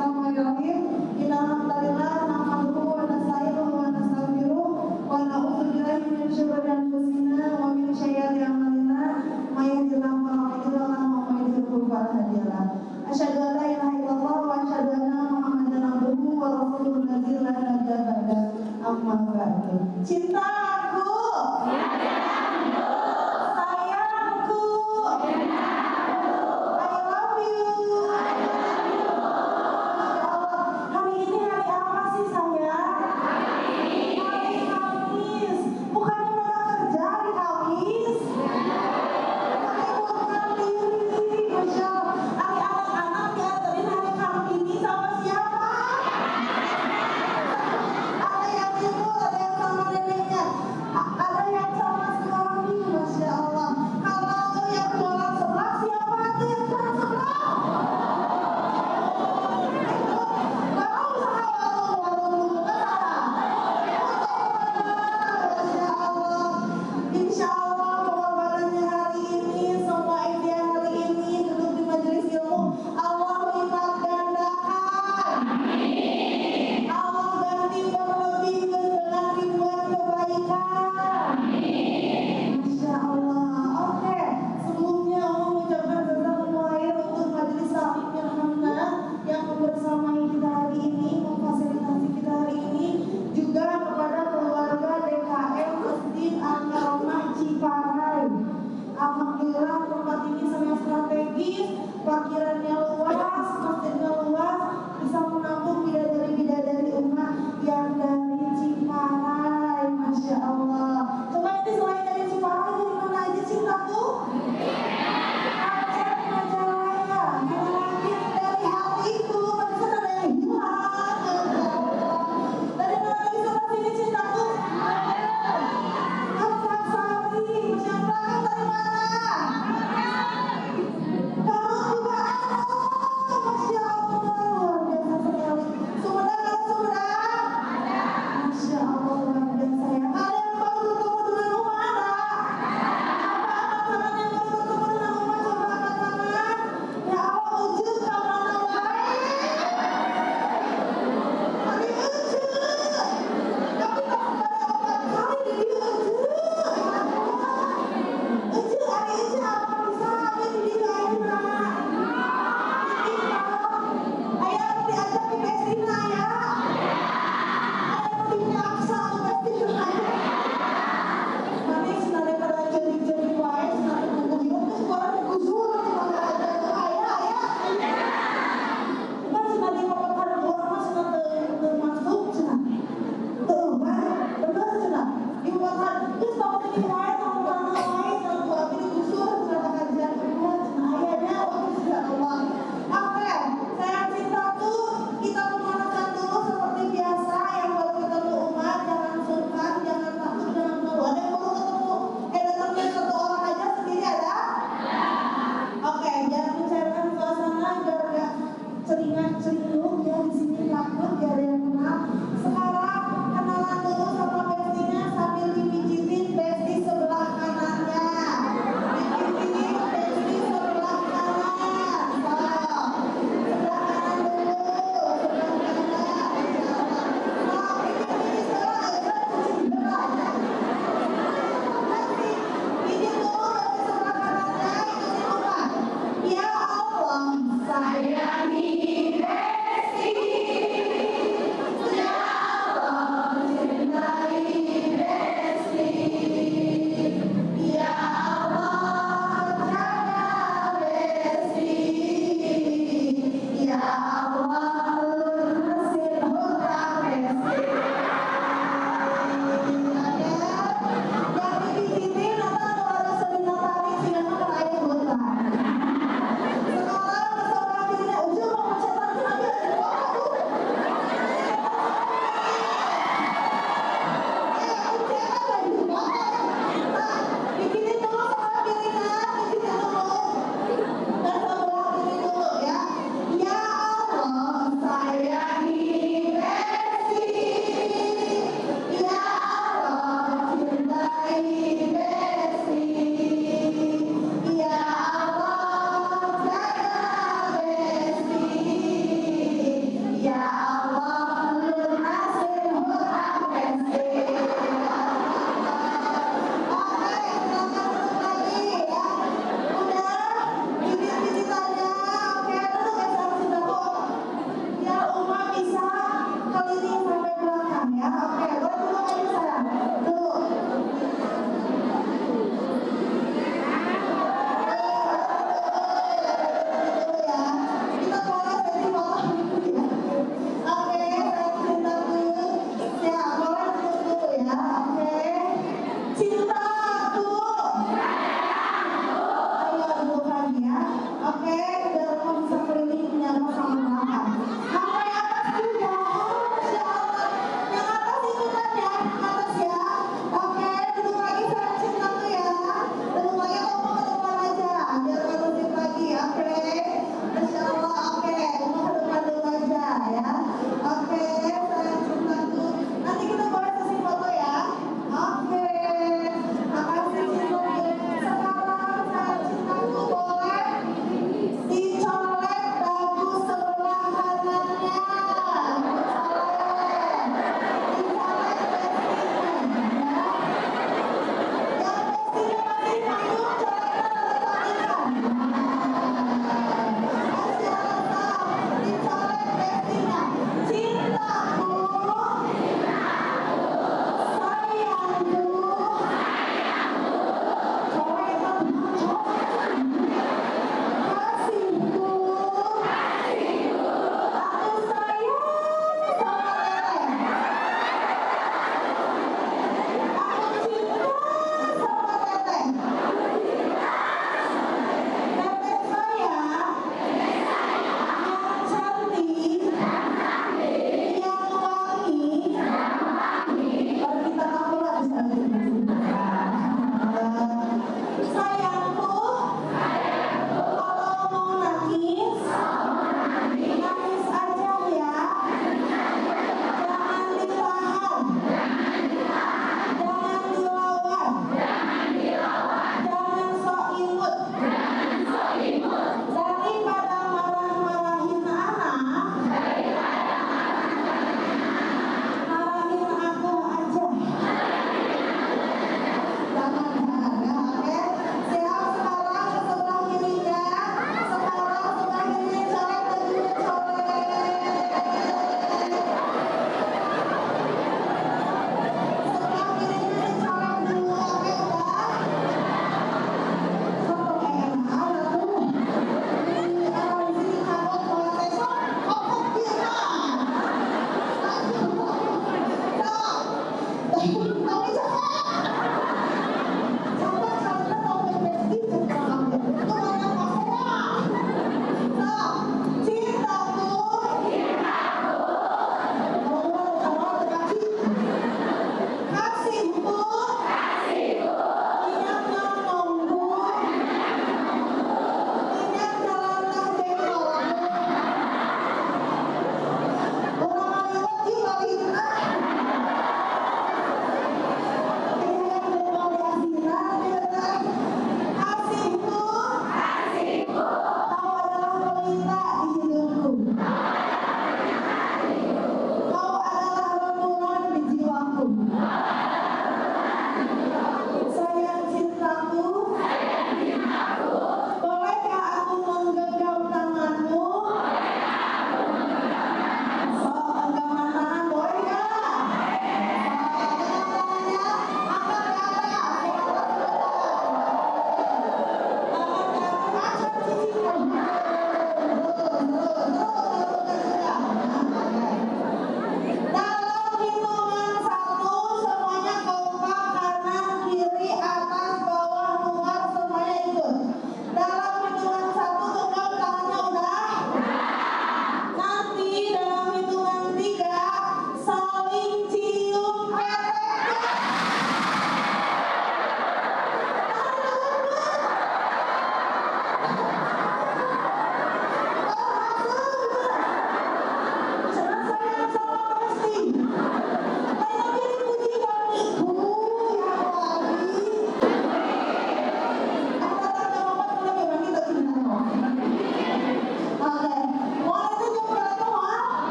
Bismillahirrahmanirrahim. Innalhamdalillah nahmaduhu wa nasta'inuhu wa nastaghfiruh wa na'udzu billahi min syururi anfusina wa min sayyiati a'malina. May yahdihillahu fala mudilla lahu wa may yudlil fala hadiya lahu. Asyhadu an la ilaha illallah wa asyhadu anna Muhammadan abduhu wa rasuluhu allazi la nabiyya ba'dahu. Amma ba'du. Cintaku, sayangku, I love you. Hari ini hari apa sih sayang? Hari Kamis. Bukannya malah kerja hari Kamis? Bukan diri. Masya Allah. Hari anak-anak dianterin hari Kamis ini sama siapa? Ada yang ibu, ada yang sama neneknya, ada yang sama suami. Masya Allah. Kalau yang jualan sebelah siapa tuh yang jualan sebelah? Baru usaha warung bukan? Masya Allah. Insya Allah pengorbanannya hari ini, semua impian hari ini duduk di majelis ilmu Allah lipat gandakan. Allah ganti berlebih dengan ribuan kebaikan. Masya Allah. Oke, sebelumnya Allah mengucapkan jazakumullah khair untuk majelis taklim Mirhamna yang membersamai kita hari ini, memfasilitasi kita hari ini, juga kepada keluarga DKM Masjid Al-Karomah Ciparai. Alhamdulillah tempat ini sangat strategis, parkirannya luas, masjidnya luas, bisa menampung bidadari-bidadari umat yang dari Ciparai. Masya Allah. Coba ini selain dari Ciparai, dari mana aja cintaku? Aceh, Majalaya, gimana lagi dari hatiku, barusan ada yang hilang. Dari mana lagi sebelah sini cintaku? Antasari, Masya Allah, dari mana? Garut juga ada. Masya Allah, luar biasa sekali. Sumedang ada Sumedang? Masya Allah, luar biasa ya. Ada yang baru bertemu dengan rumah ada? Apa tangan yang baru bertemu dengan rumah? Coba angkat tangan. Ya Allah, ujung ke mana wae? Hari ujung. Tapi tak pada 4 kali di dia ujung. Ujung hari ujung apa bisa habis di dia ayeuna? Ayah diajak di Pestina ya. Ayah dipaksa ke Pestina ya. Manis nade pada jadi wae nade kuku hidup terus orang digusur ayah. Kan nade papakan orang mas termasuk cenah. Bener cenah. Dibuatkan terus tahu jadi wae tahu mana wae kalau gua ambil digusur cenah kajian kedua cenah ayahnya Masya Allah. Oke, saya cintaku, kita memanakan dulu seperti biasa. Yang baru ketemu umat, jangan sungkan, jangan takut, jangan malu. Ada yang baru ketemu, datangnya 1 orang aja sendiri ada? Oke, jangan mencairkan suasana, biar gak ceringan-ceringuk ya di sini, takut gak ada yang kenal. Sekarang kenalan dulu sama bestinya sambil dipijitin besti sebelah kanannya. Dipijitin besti sebelah kanan. Sebelah kanan dulu, sebelah kanan. Nah, pijit sebelah aja, pijit sebelah aja. Besti, pijit dulu besti sebelah kanannya, ikutin Oma. Ya Allah, sayangi besti. Ya Allah, cintai besti. Ya Allah, jaga besti. Ya Allah, lurusin hutang besti. Yang dipijitin atau kalau ada seminar tari silakan ayah hutang. Sekarang bersama dirinya ujung mau mencetak lagi ada dua aku. Mencetak lagi dua. Nah, bikinin dulu sama piringan, bikinin dulu. Dan sebelah kiri dulu ya. Ya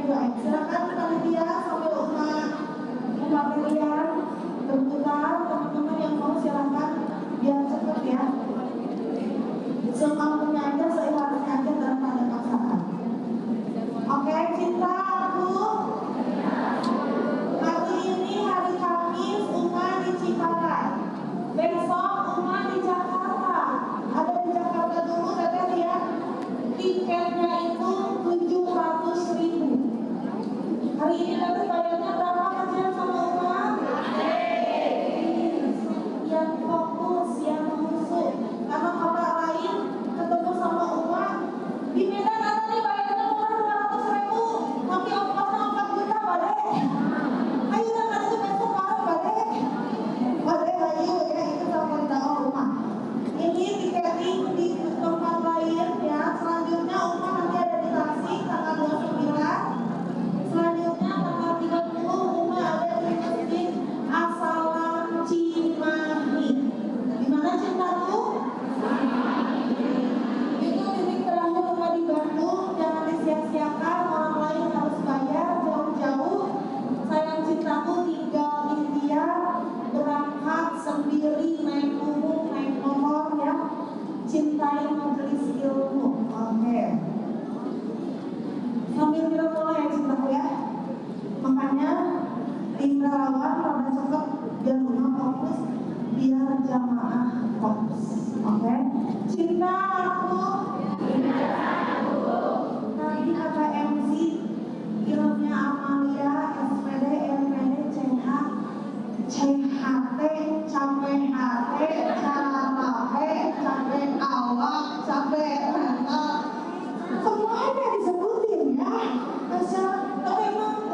doain. Silakan panitia sambil umat kalian berputar. Teman-teman yang mau silakan biar cepet ya. Semampunya aja, seikhlasnya aja tanpa ada paksaan. Oke, cintaku. Hari ini hari Kamis, Uma di Cikarang. Besok Uma di Jakarta. Ada di Jakarta dulu, teteh lihat. Tiketnya itu 700.000. Hari ini teteh bayarnya berapa kecilan sama Uma? Yang fokus, yang musuh. Karena kata lain ketemu sama Uma di Medan ada nih bayarnya murah 200.000. Tapi ongkosnya 4 juta balik. Ayo jangan itu besok bareng balik. Balik ayo ya itu sama dakwah Uma. Ini tiketing di tempat lain ya. Selanjutnya Uma nanti ada di Tasik tanggal 29. Selanjutnya tanggal 30 Uma ada di Masjid As-Salam Cimahi. Di mana cintaku? Itu titik terakhir Uma di Bandung. Jangan disia-siakan, orang lain harus bayar jauh-jauh. Sayang cintaku tinggal India, berangkat sendiri naik umum, naik motor ya. Cintai majelis ilmu. Oke. Sambil kita mulai ya cintaku ya. Makanya tim relawan rada cepet biar Uma fokus, biar jamaah fokus. Oke. Cintaku. Tadi kata MC ilmunya Amalia, SPD, LPD, CH, CHT, capek hati, capek awak, capek mental. Semua ada disebutin ya. Tapi emang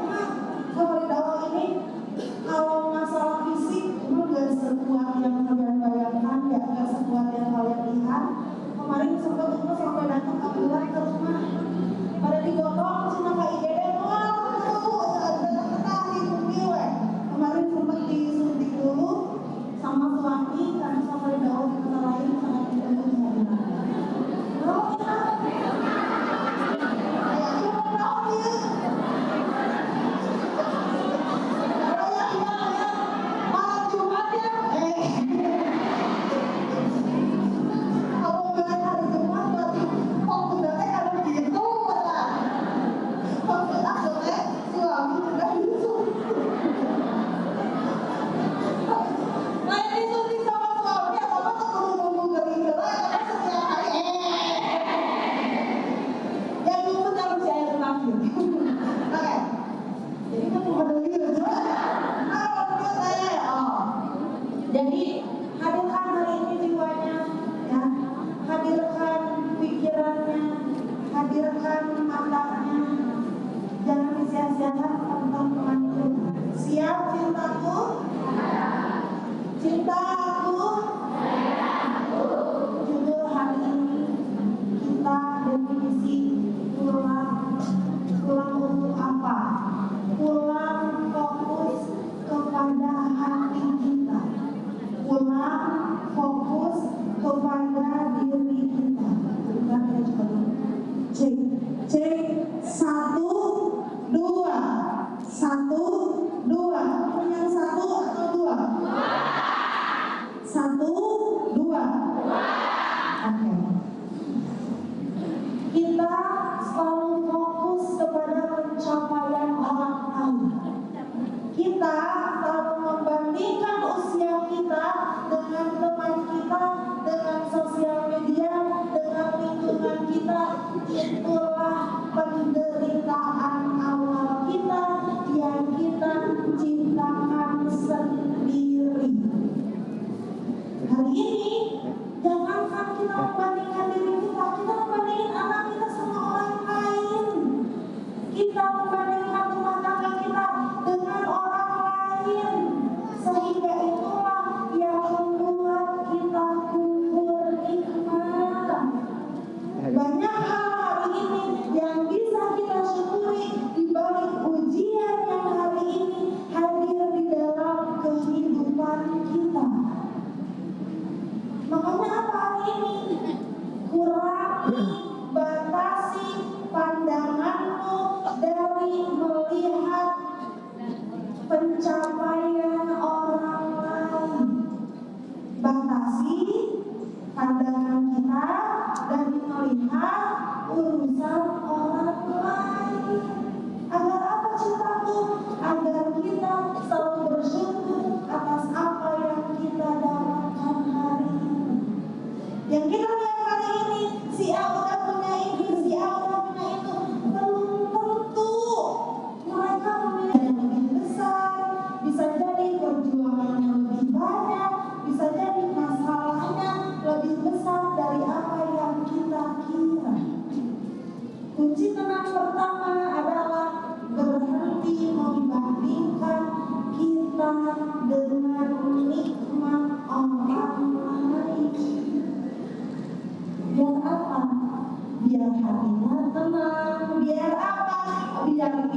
safari dakwah ini kalau masalah fisik emang gak sekuat yang kalian bayangkan, gak sekuat yang kalian lihat. Kemarin sempat Uma sampai datang ambulan ke rumah. Pada digotong cuma Kak IGD, wah tenang di bumi weh. Kemarin sempat disuntik dulu sama suami karena safari dakwah di kota lain sangat tidak mungkin. Oh iya. Jadi hadirkan hari ini jiwanya, ya. Hadirkan pikirannya, hadirkan matanya. Jangan disia-siakan teman-teman itu. Siap cintaku? Cintaku? Judul hari ini kita definisi pulang untuk apa? Pulang fokus kepada hati kita. Pulang fokus kepada diri kita. Kita coba dulu. Cek 1, 2. 1, 2. Yang 1 atau 2? 1, 2. Oke. Kita selalu fokus kepada pencapaian orang lain. Kita selalu membandingkan usia kita dengan teman kita, dengan sosial media, dengan lingkungan kita. Itulah penderitaan awal kita yang kita ciptakan sendiri. Hari ini jangankan kita membandingkan diri kita membandingkan anak kita sama orang lain. Kita membandingkan rumah tangga kita dengan orang lain. Sehingga itulah yang membuat kita kubur nikmat. Banyak hal hari ini yang bisa kita syukuri di balik ujian yang hari ini hadir di dalam kehidupan kita. Makanya apa hari ini? Kurang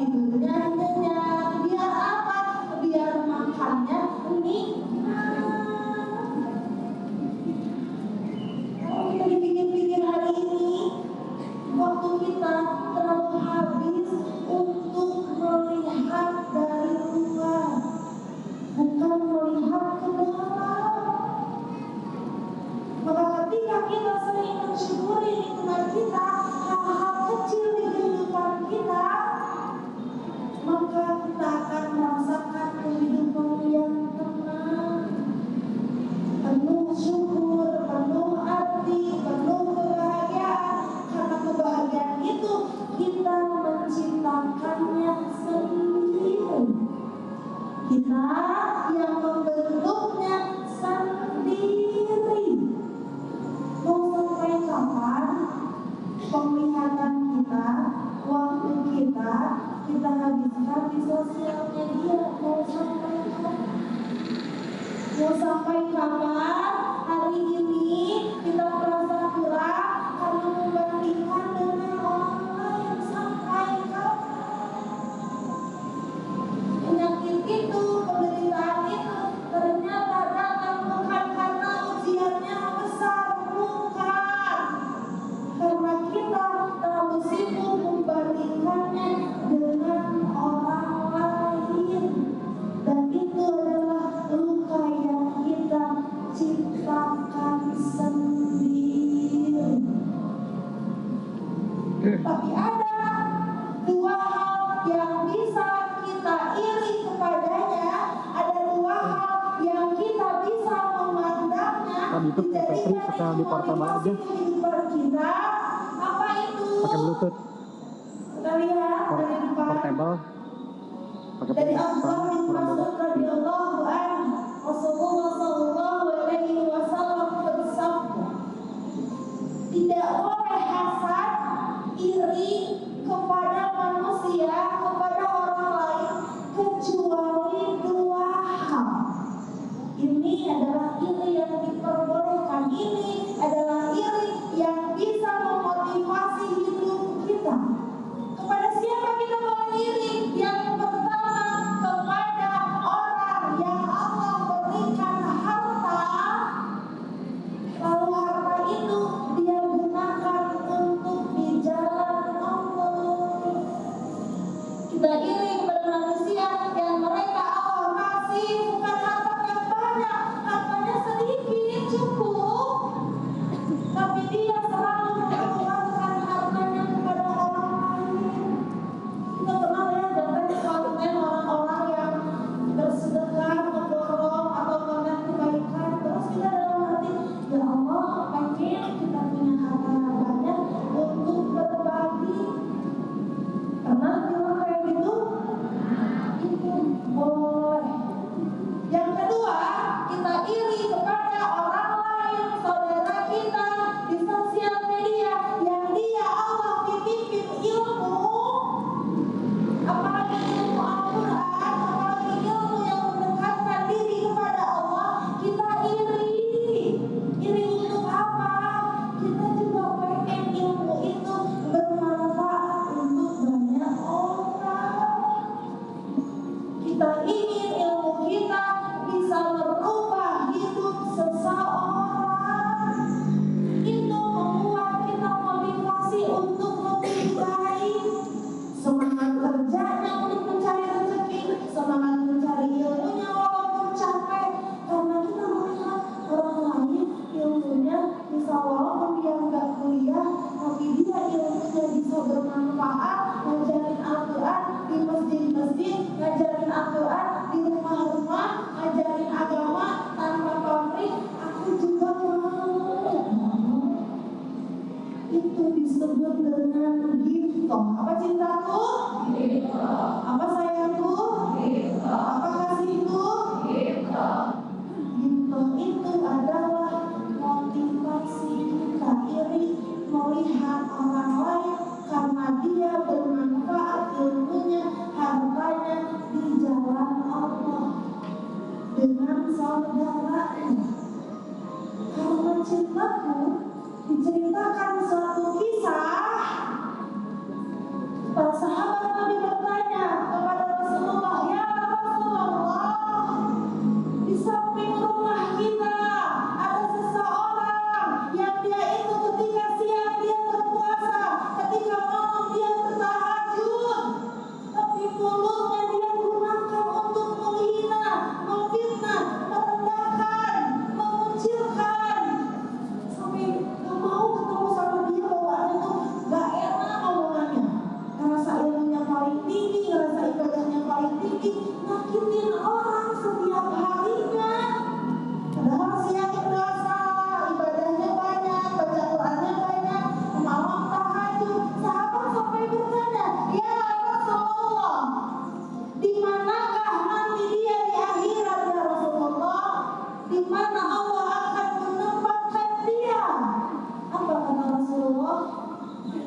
tidurnya nyenyak. Biar apa? Biar makannya nikmat. Kalau kita dipikir-pikir hari ini, waktu kita terlalu habis untuk melihat dari luar, bukan melihat ke dalam. Maka ketika kita sering mensyukuri nikmat kita, hal-hal kecil di kehidupan kita, maka kita akan merasakan kehidupan yang tenang, penuh syukur, penuh arti, penuh kebahagiaan. Karena kebahagiaan itu kita menciptakannya sendiri, kita yang membentuknya sendiri. Mau sampai kapan penglihatan kita, waktu kita habiskan di sosial media? Mau sampai kapan? Mau sampai kapan hari ini kita merasa kurang karena membandingkan dengan orang lain? Sampai kapan? Penyakit itu, penderitaan itu ternyata datang bukan karena ujiannya besar, bukan. Karena kita terlalu sibuk membandingkannya dengan orang lain. Dan itu adalah luka yang kita ciptakan sendiri. Tapi ada dua hal yang bisa kita iri kepadanya, ada dua hal yang kita bisa memandangnya, dijadikan motivasi kehidupan kita. Apa itu? Pakai Bluetooth. Kita lihat dari depan. Portable. Dari Abdullah bin Mas'ud radhiyallahu anhu, Rasulullah sallallahu alaihi wasallam bersabda, tidak boleh hasad, iri kepada manusia, kepada orang lain, kecuali dua hal. Ini adalah iri yang diperbolehkan. Ini adalah iri yang bisa memotivasi hidup kita. Kepada siapa kita boleh iri? Yang pertama, kepada orang yang Allah berikan harta, lalu harta itu dia gunakan untuk di jalan Allah. Kita iri kepada manusia yang mereka Allah kasih bukan harta yang banyak, hartanya sedikit cukup, tapi dia selalu mengeluarkan hartanya kepada orang lain. Kita pernah lihat konten orang-orang yang bersedekah, memborong atau konten kebaikan, terus kita dalam hati, ya Allah, pengen kita punya harta banyak untuk berbagi. Pernah bilang kayak gitu? Itu boleh. Yang kedua, kita iri kepada orang lain, saudara kita di sosial media yang dia Allah titipin ilmu, apalagi ilmu Al-Quran, apalagi ilmu yang mendekatkan diri kepada Allah, kita iri. Iri untuk apa? Kita juga pengen ilmu itu bermanfaat untuk banyak orang. Kita ingin ilmu kita bisa merubah hidup seseorang. Itu membuat kita motivasi untuk lebih baik. Semangat kerjanya untuk mencari rezeki, semangat mencari ilmunya walaupun capek. Karena kita melihat orang lain ilmunya bisa walaupun dia nggak kuliah, tapi dia ilmunya bisa bermanfaat, ngajarin Al-Quran di masjid-masjid, ngajarin Al-Quran di rumah-rumah, ngajarin agama tanpa pamrih. Aku juga mau. Itu disebut dengan ghibthah. Apa cintaku? Ghibthah. Apa sayangku? Ghibthah. Apa kasihku? Ghibthah. Ghibthah itu adalah motivasi kita iri melihat orang lain karena dia bermanfaat ilmunya, hartanya di jalan Allah dengan saudaranya. Karena cintaku diceritakan suatu kisah Para sahabat Nabi bertanya kepada Rasulullah, "Ya Rasulullah, di samping rumah kita ada seseorang yang dia itu ketika siang dia berpuasa, ketika malam dia bertahajud, tapi mulutnya dia gunakan untuk menghina, memfitnah, merendahkan, mengucilkan." Sampai gak mau ketemu sama dia, bawaannya tuh gak enak omongannya. Ngerasa ilmunya paling tinggi, ngerasa ibadahnya paling tinggi, nyakitin orang setiap harinya. Padahal siang puasa, ibadahnya banyak, baca Qurannya banyak, malam tahajud. Sahabat sampai bertanya, "Ya Rasulullah, di manakah nanti dia di akhirat ya Rasulullah? Di mana Allah akan menempatkan dia?" Apa kata Rasulullah?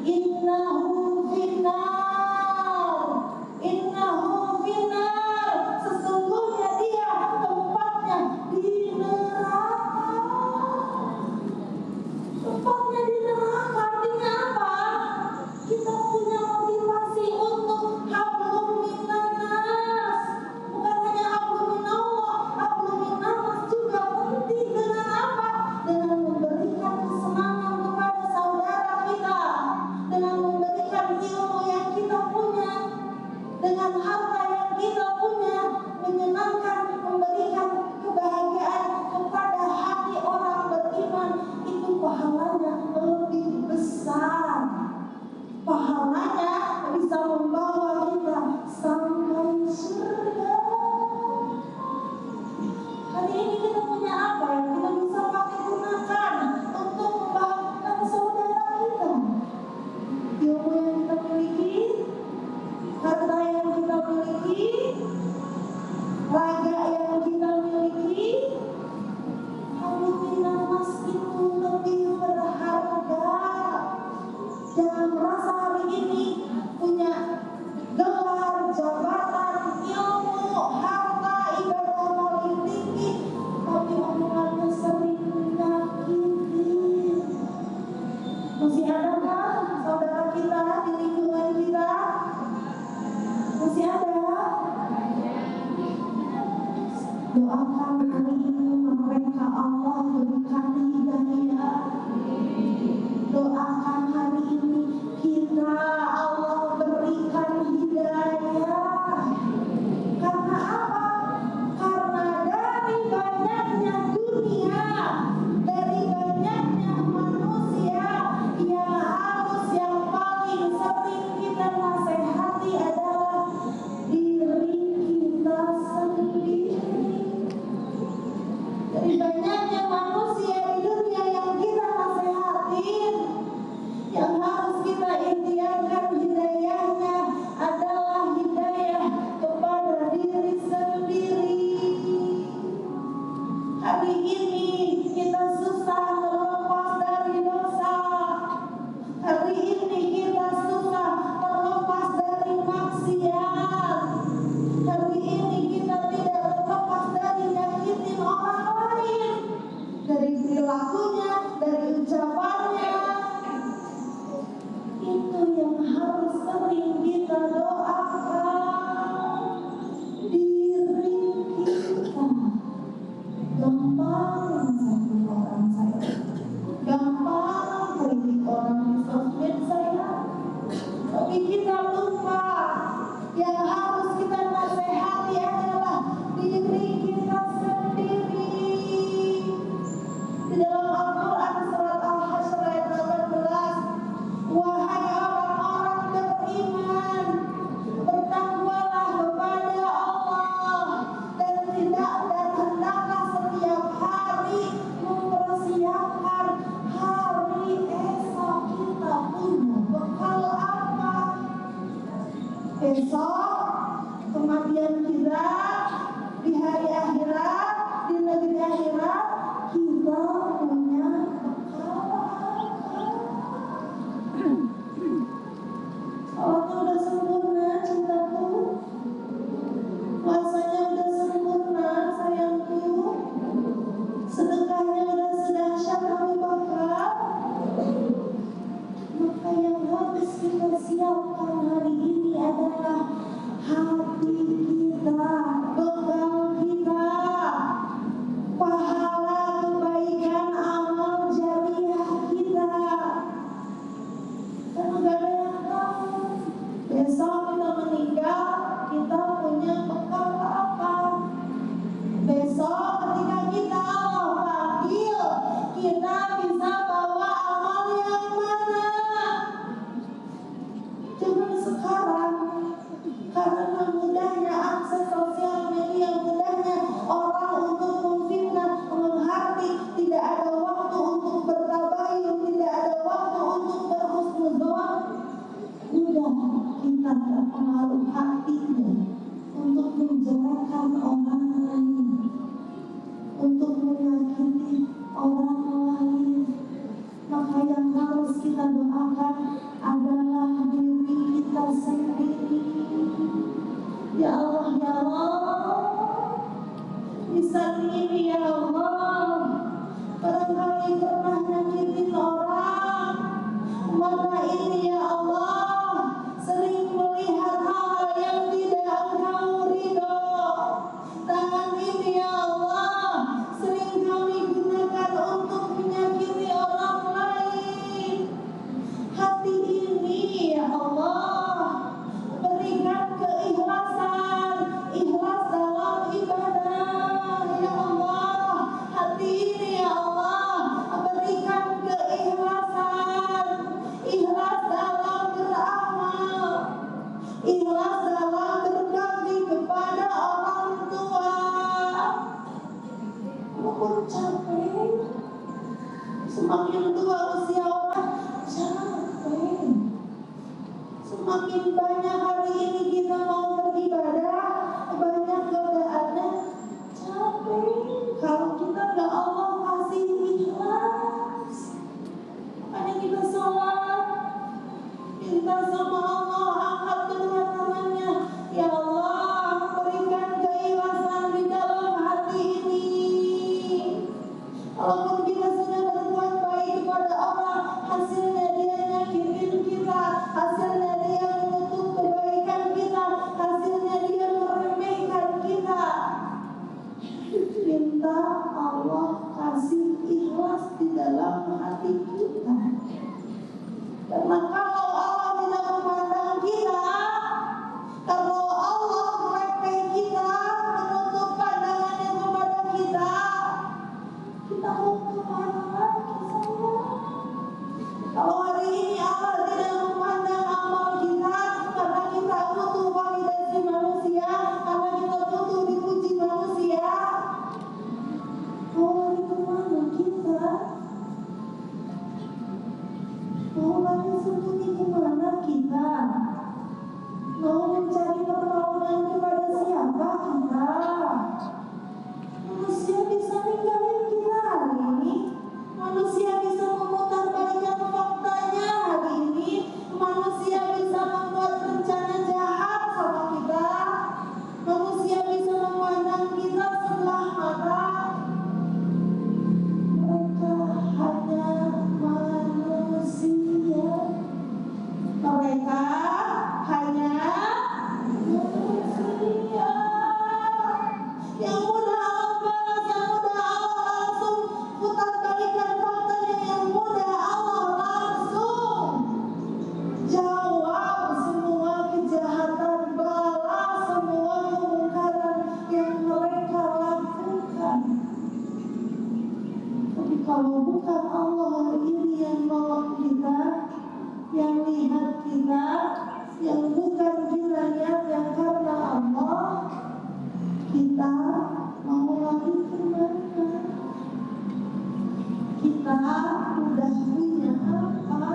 Innahu finnar, innahu finnar. Sesungguhnya dia tempatnya di neraka. Tempatnya di neraka artinya apa? Kita punya motivasi untuk hablum minan nas. Bukan hanya hablum minallah, hablum minan nas juga penting. Dengan apa? Dengan memberikan kesenangan kepada saudara kita, dengan memberikan ilmu yang kita punya, dengan harta yang kita punya, menyenangkan, memberikan kebahagiaan kepada hati orang beriman. Itu pahalanya lebih besar. Pahalanya bisa membawa kita sampai surga. Hari ini kita punya apa yang kita bisa pakai gunakan untuk membahagiakan saudara kita? Ilmu yang kita miliki, harta yang kita miliki, raga yang kita miliki. Haluminan mas itu lebih berharga. Jangan merasa hari ini punya gelar, jabatan, ilmu, harta, ibadah paling tinggi, tapi omongannya sering menyakiti. Masih ada kan saudara kita di lingkungan kita? Masih ada? Doakan hari ini mereka Allah berikan hidayah. Doakan hari ini kita Allah berikan hidayah. Karena apa? Karena dari banyaknya dunia, dari banyaknya manusia, yang paling sering kita nasihati adalah diri kita sendiri. Dari banyaknya manusia di dunia yang kita nasihatin, yang harus kita ikhtiarkan Ya Allah, ya Allah, di saat ini ya Allah, barangkali pernah nyakitin orang. Mata ini ya Allah sering melihat hal yang tidak Engkau ridho. Tangan ini ya Allah sering kami gunakan untuk menyakiti orang lain. Hati ini ya Allah berikan keikhlasan, ikhlas dalam ibadah ya Allah. Hati ini ya Allah berikan keikhlasan, ikhlas dalam beramal, ikhlas dalam berbakti kepada orang tua. Walaupun capek, semakin tua usia orang capek. Semakin banyak hari ini kita mau beribadah, banyak godaannya, capek. Kalau kita nggak Allah kasih ikhlas, makanya kita sholat, minta sama Allah, angkat kedua tangannya, ya Allah berikan keikhlasan di dalam hati ini. Walaupun kita sudah berbuat baik kepada orang, hasilnya dia nyakitin kita, hasilnya dia menutup kebaikan kita, hasilnya dia meremehkan kita. Minta Allah kasih ikhlas di dalam hati kita. Karena kalau Allah tidak memandang kita, kalau Allah meremeh kita, menutup pandangannya kepada kita, kita mau kemana lagi sayang? Kalau hari ini Allah tidak memandang amal kita, karena kita butuh validasi manusia, karena kita butuh dipuji manusia, mau lari kemana kita? Mau lari sembunyi kemana kita? Mau mencari pertolongan kepada siapa kita? Manusia bisa ninggalin kita hari ini. Manusia bisa memutarbalikkan faktanya hari ini. Manusia bisa membuat rencana jahat sama kita. Manusia bisa memandang kita sebelah mata. Mereka hanya manusia. Mereka hanya manusia. Yang mudah Allah balas, yang mudah Allah langsung putar balikan faktanya, yang mudah Allah langsung jawab semua kejahatan, balas semua kemungkaran yang mereka lakukan. Tapi kalau bukan Allah hari ini yang nolong kita, yang lihat kita, yang bukan kita lihat, yang karena Allah, kita mau lari kemana? Kita udah punya apa?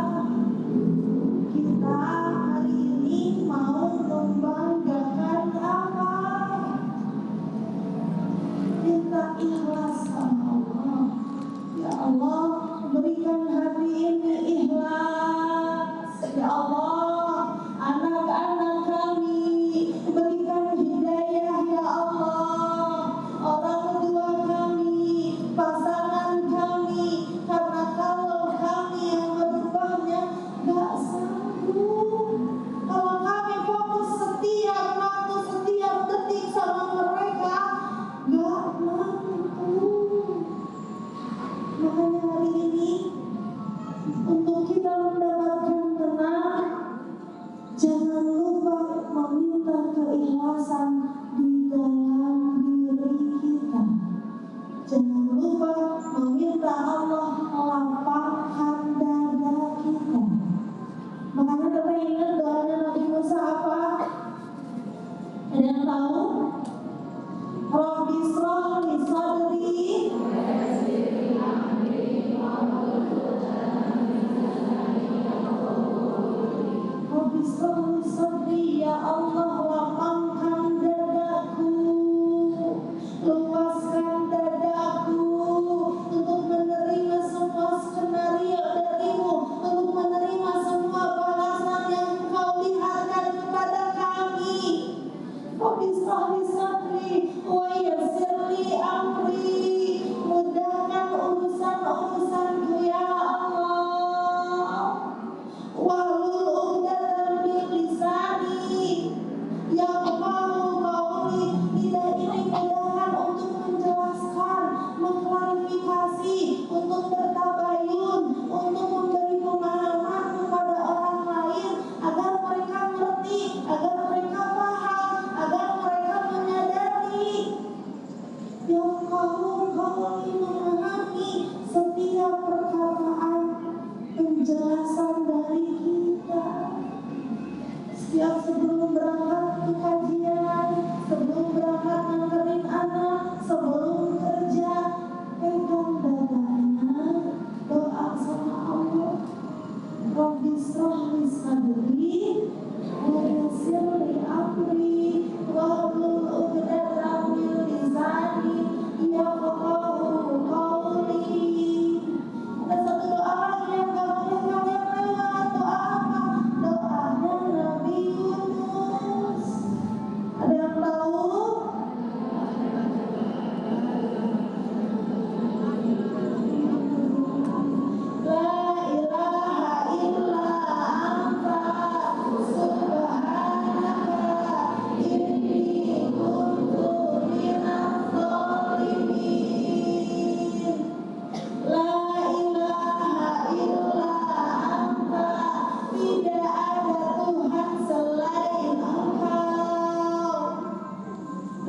Kita hari ini mau membanggakan apa? Minta ikhlas sama Allah. Ya Allah, berikan hati ini ikhlas. Ya Allah, anak-anak kami berikan hidayah ya Allah. Orang tua kami, pasangan kami, karena kalau kami yang berubahnya gak sanggup. Kalau kami fokus setiap waktu, setiap detik sama mereka, gak mampu. Makanya hari ini untuk kita mendapatkan tenang, jangan lupa meminta keikhlasan di dalam diri kita. Jangan lupa meminta Allah melapangkan dada kita. Makanya kita ingat doanya Nabi Musa apa? Ada yang tahu? Rabbi shrah li sadri Rabbi shrah li sadri, ya Allah lapangkan dadaku, luaskan dadaku untuk menerima semua skenario darimu, untuk menerima semua balasan yang Engkau lihatkan kepada kami.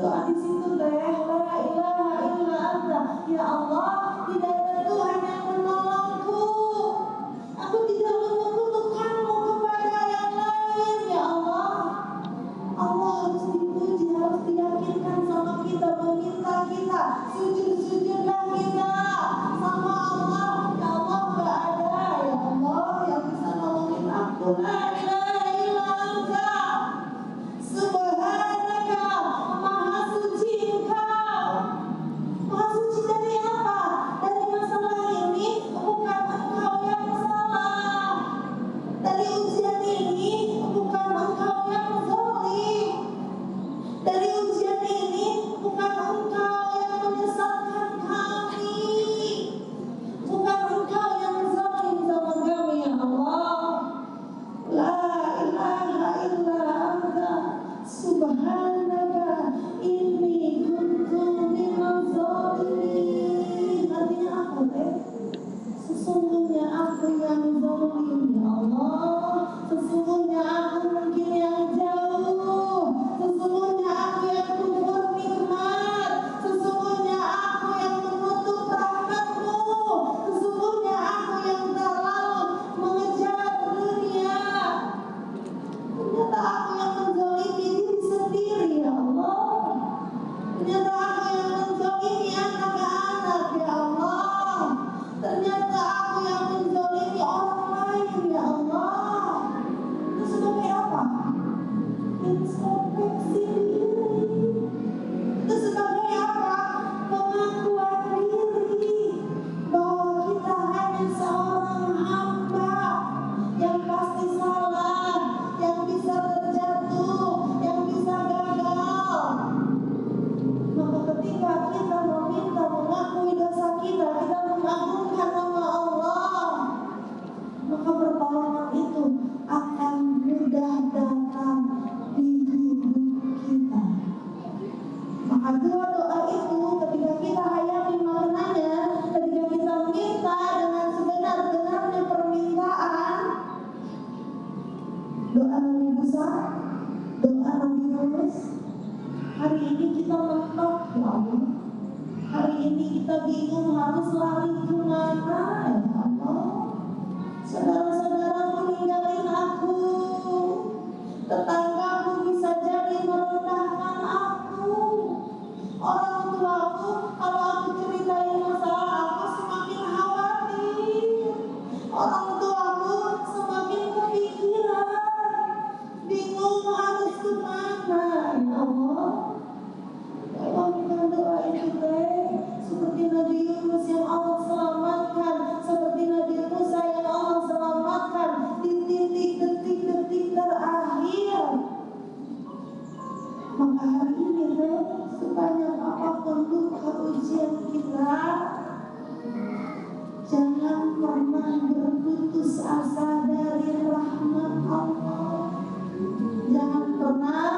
Doa di situ teh, la ilaha illa anta. Ya Allah, tidak ada Tuhan yang menolongku. Aku tidak membutuhkanmu kepada yang lain, ya Allah. Allah harus dipuji, harus diyakinkan sama kita, meminta kita, sujud-sujudlah kita sama Allah. Ya Allah, gak ada ya Allah yang bisa nolongin aku. La ilaha illa anta. Subhanaka, maha suci Engkau. Maha suci dari apa? Dari masalah ini bukan Engkau yang salah. Dari ujian ini bukan Engkau yang zalim. Dari ujian ini bukan Engkau yang menyesatkan kami. Bukan Engkau yang zalim sama kami, ya Allah. La ilaha illa anta. Subhanaka inni kuntu minaz zalimin. Artinya apa teh? Sesungguhnya aku yang zalim, ya Allah. Sesungguhnya aku mungkin yang jauh. Sesungguhnya aku yang kufur nikmat. Sesungguhnya aku yang menutup rahmat-Mu. Sesungguhnya aku yang terlalu mengejar dunia. Ternyata aku yang menzalimi diri sendiri, ya Allah. Ternyata aku yang menzalimi anak-anak, ya Allah. Ternyata aku yang menzalimi orang lain, ya Allah. Itu sebagai apa? Introspeksi diri. Itu sebagai apa? Pengakuan diri bahwa kita hanya seorang hamba yang pasti salah, yang bisa terjatuh, yang bisa gagal. Maka ketika kita meminta mengakui dosa kita, kita mengagungkan nama Allah, maka pertolongan itu akan mudah datang di hidup kita. Maka dua doa itu ketika kita hayati maknanya, ketika kita minta dengan sebenar-benarnya permintaan, doa Nabi Musa, doa Nabi Yunus, hari ini kita mentok, ya Allah. Hari ini kita bingung harus lari kemana, ya Allah. Saudara-saudaraku ninggalin aku, tetanggaku bisa jadi merendahkan aku, orang tuaku kalau aku ceritain masalah aku semakin khawatir, orang tuaku semakin kepikiran, bingung harus kemana, ya Allah. Tolongkan doa itu teh, seperti Nabi Yunus yang Allah selamatkan, seperti Nabi Musa yang Allah selamatkan di titik detik-detik terakhir. Maka hari ini teh, sebanyak apapun duka ujian kita, jangan pernah berputus asa dari rahmat Allah. Jangan pernah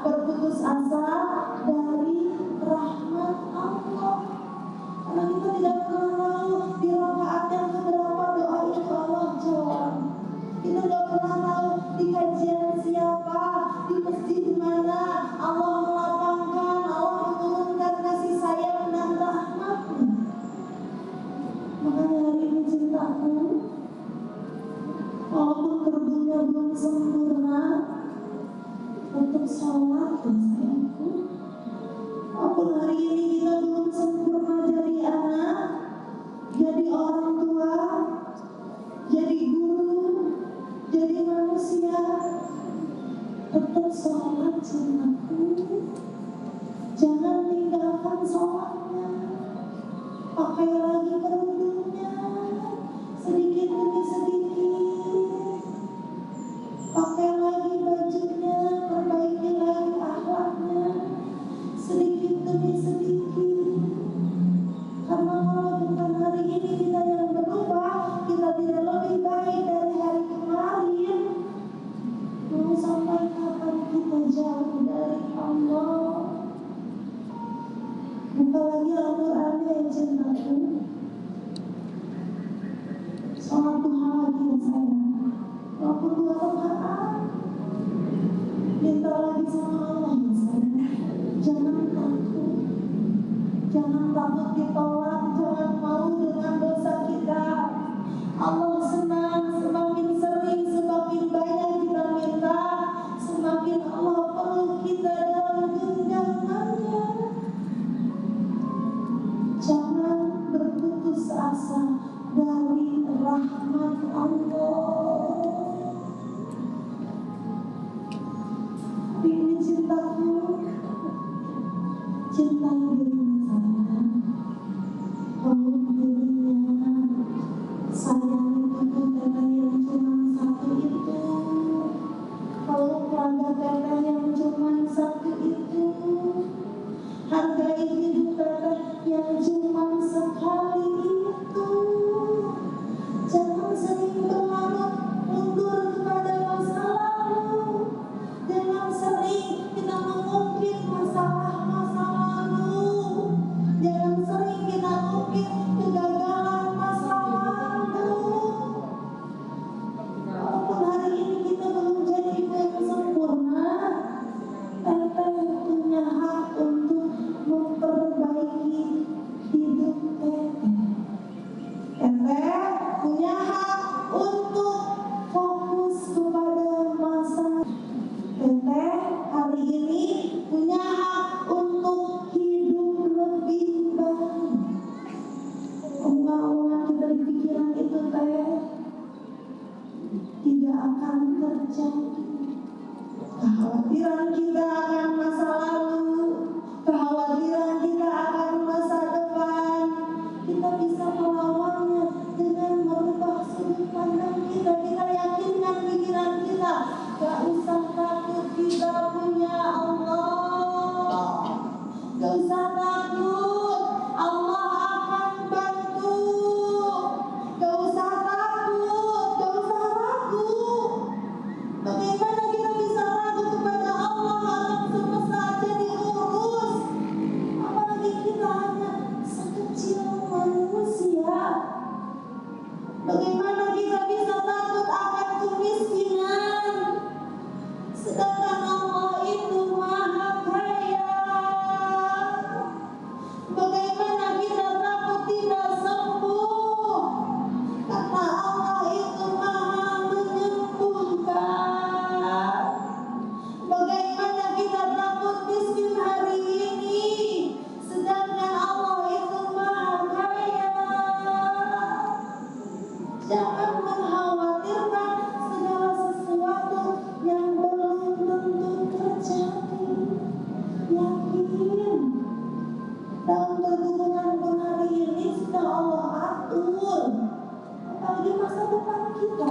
berputus asa dari rahmat Allah. Karena kita tidak pernah tahu di rakaat yang keberapa doa itu Allah jawab. Kita tidak pernah tahu di kajian siapa, di masjid mana Allah melapangkan, Allah menurunkan kasih sayang dan rahmat-Nya. Makanya hari ini cintaku, walaupun kerbunya belum sempurna, untuk sholat ya sayangku. Walaupun hari ini kita belum sempurna jadi anak, jadi orang tua, jadi guru, jadi manusia, tetap sholat cintaku. Jangan tinggalkan sholatnya. Pakai lagi kerudungnya, sedikit demi sedikit. Pakai lagi bajunya, perbaiki lagi akhlaknya, sedikit demi sedikit. Karena kalau bukan hari ini kita yang berubah, kita tidak lebih baik dari hari kemarin. Mau sampai kapan kita jauh dari Allah? Buka lagi Al-Quran ya cintaku. Sholat duha lagi ya sayang. Walaupun 2 rakaat, minta lagi sama Allah ya sayang. Jangan takut ditolak, jangan malu dengan dosa kita. Allah senang semakin sering, semakin banyak kita minta, semakin Allah peluk kita dalam genggamannya. Jangan berputus asa dari rahmat Allah. Ini cintaku, cintai dirinya sayang, peluk dirinya, sayang itu teteh yang cuma satu itu, peluk keluarga teteh yang cuma satu itu, hargai hidup teteh yang cuma sekali itu. Jangan sering berlarut mundur kepada masa lalu. Jangan sering kita mengungkit masalah-masa lalu. Jangan sering kita ungkit kegagalan masa lalu. Walaupun hari ini kita belum jadi ibu yang sempurna, teteh punya hak untuk memperbaiki hidup teteh. Teteh punya hak untuk fokus kepada masa. Teteh hari ini punya hak untuk hidup lebih baik. Omongan-omongan kita di pikiran itu teh tidak akan terjadi. Kekhawatiran kita akan masa lalu, kekhawatiran kita akan masa depan, kita bisa melawannya dengan merubah sudut pandang kita. Kita yakinkan pikiran kita, gak usah takut, kita punya Allah. Gak usah takut, Allah akan bantu. Gak usah takut, gak usah ragu. Bagaimana kita bisa ragu kepada Allah? Alam semesta aja diurus, apalagi kita hanya sekecil manusia. Bagaimana kita bisa takut akan kemiskinan, sedangkan Allah itu Maha Kaya? Bagaimana kita takut tidak sembuh, karena Allah itu Maha menyembuhkan. Bagaimana kita takut miskin hari ini, sedangkan Allah itu Maha Kaya? Jangan mengkhawatirkan segala sesuatu yang belum tentu terjadi. Yakin dalam perhubungan pun hari ini sudah Allah atur, apalagi masa depan kita,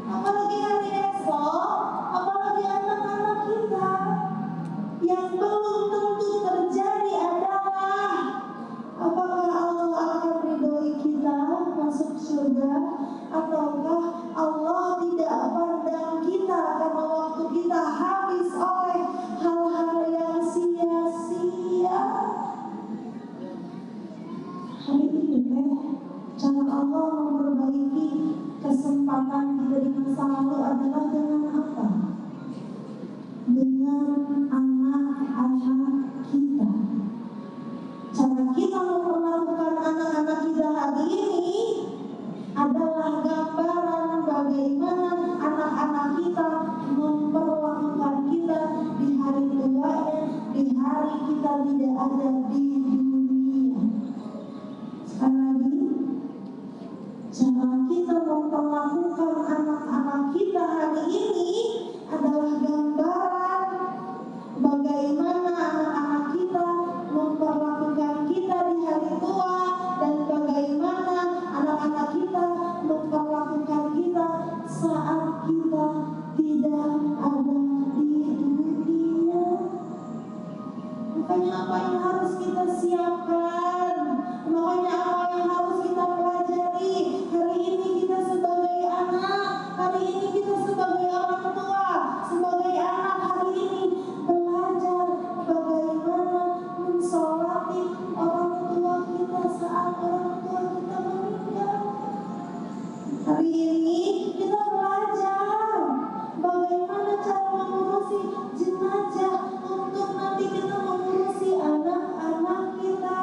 apalagi hari esok, apalagi anak-anak kita. Yang belum tentu terjadi adalah apakah Allah akan ridhoi kita masuk surga, ataukah Allah tidak pandang kita karena waktu kita habis oleh hal-hal yang sia-sia. Hari ini cara Allah memperbaiki kesempatan kita di masa lalu adalah dengan apa? Dengan anak-anak kita. Cara kita memperlakukan anak-anak kita hari ini adalah gambaran bagaimana anak-anak kita memperlakukan kita di hari tuanya, di hari kita tidak ada di dunia. Sekali lagi, cara kita memperlakukan anak-anak kita hari ini adalah gambaran bagaimana anak-anak kita memperlakukan kita di hari tua, dan bagaimana anak-anak kita memperlakukan kita saat kita tidak ada di dunia. Makanya apa yang harus kita siapkan, makanya apa yang harus kita pelajari hari ini, kita sebagai anak, hari ini kita sebagai orang tua, sebagai anak hari ini belajar bagaimana mensolati orang tua kita saat orang tua kita meninggal. Hari ini kita belajar bagaimana cara mengurusi jenazah untuk nanti kita mengurusi anak-anak kita.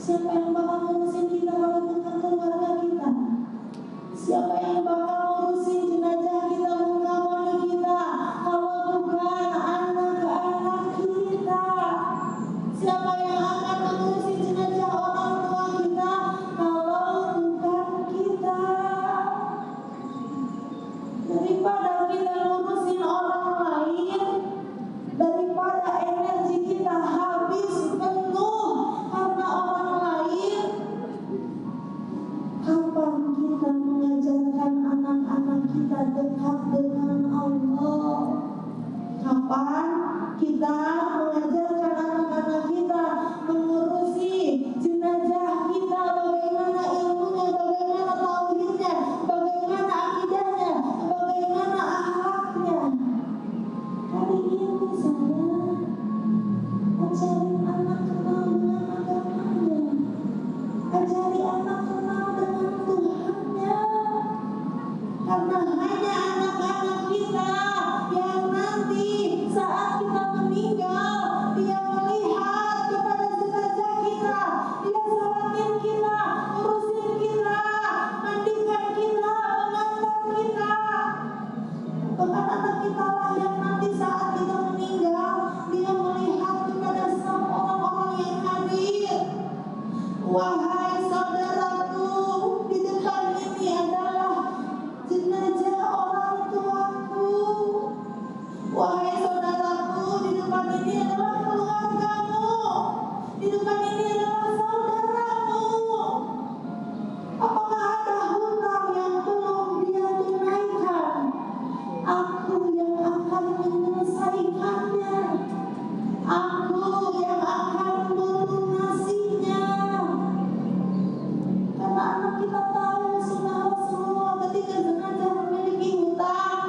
Siapa yang bakal ngurusin kita kalau bukan keluarga kita? Siapa yang bakal ngurusin jenazah kita, mengawali kita kalau bukan anak-anak kita? Siapa yang akan mengurusin jenazah orang tua kita kalau bukan kita? Daripada kita ngurusin orang lain, daripada energi kita habis penuh karena orang lain, kapan kita mengajarkan anak-anak kita dekat dengan Allah? Kapan kita mengajarkan anak-anak kita mengurusi jenazah kita, bagaimana ilmunya, bagaimana tauhidnya, bagaimana akidahnya, bagaimana akhlaknya? Hari ini saya ajarin anak kenal dengan agamanya, ajari anak kenal dengan Tuhannya, karena hanya anak-anak kita yang nanti saat kita meninggal, dia melihat kepada jenazah kita, dia sholatin kita, urusin kita, mandikan kita, mengantar kita. Bahkan anak kita lah yang nanti saat kita meninggal, dia melihat kepada semua orang-orang yang hadir. Wahai saudaraku, di depan ini adalah jenazah orang tuaku. Wahai saudaraku, di depan ini adalah keluargamu. Di depan ini adalah saudaramu. Apakah ada hutang yang belum dia tunaikan? Aku yang akan menyelesaikannya. Aku yang akan melunasinya. Karena anak kita tahu sunnah Rasulullah ketika jenazah memiliki hutang,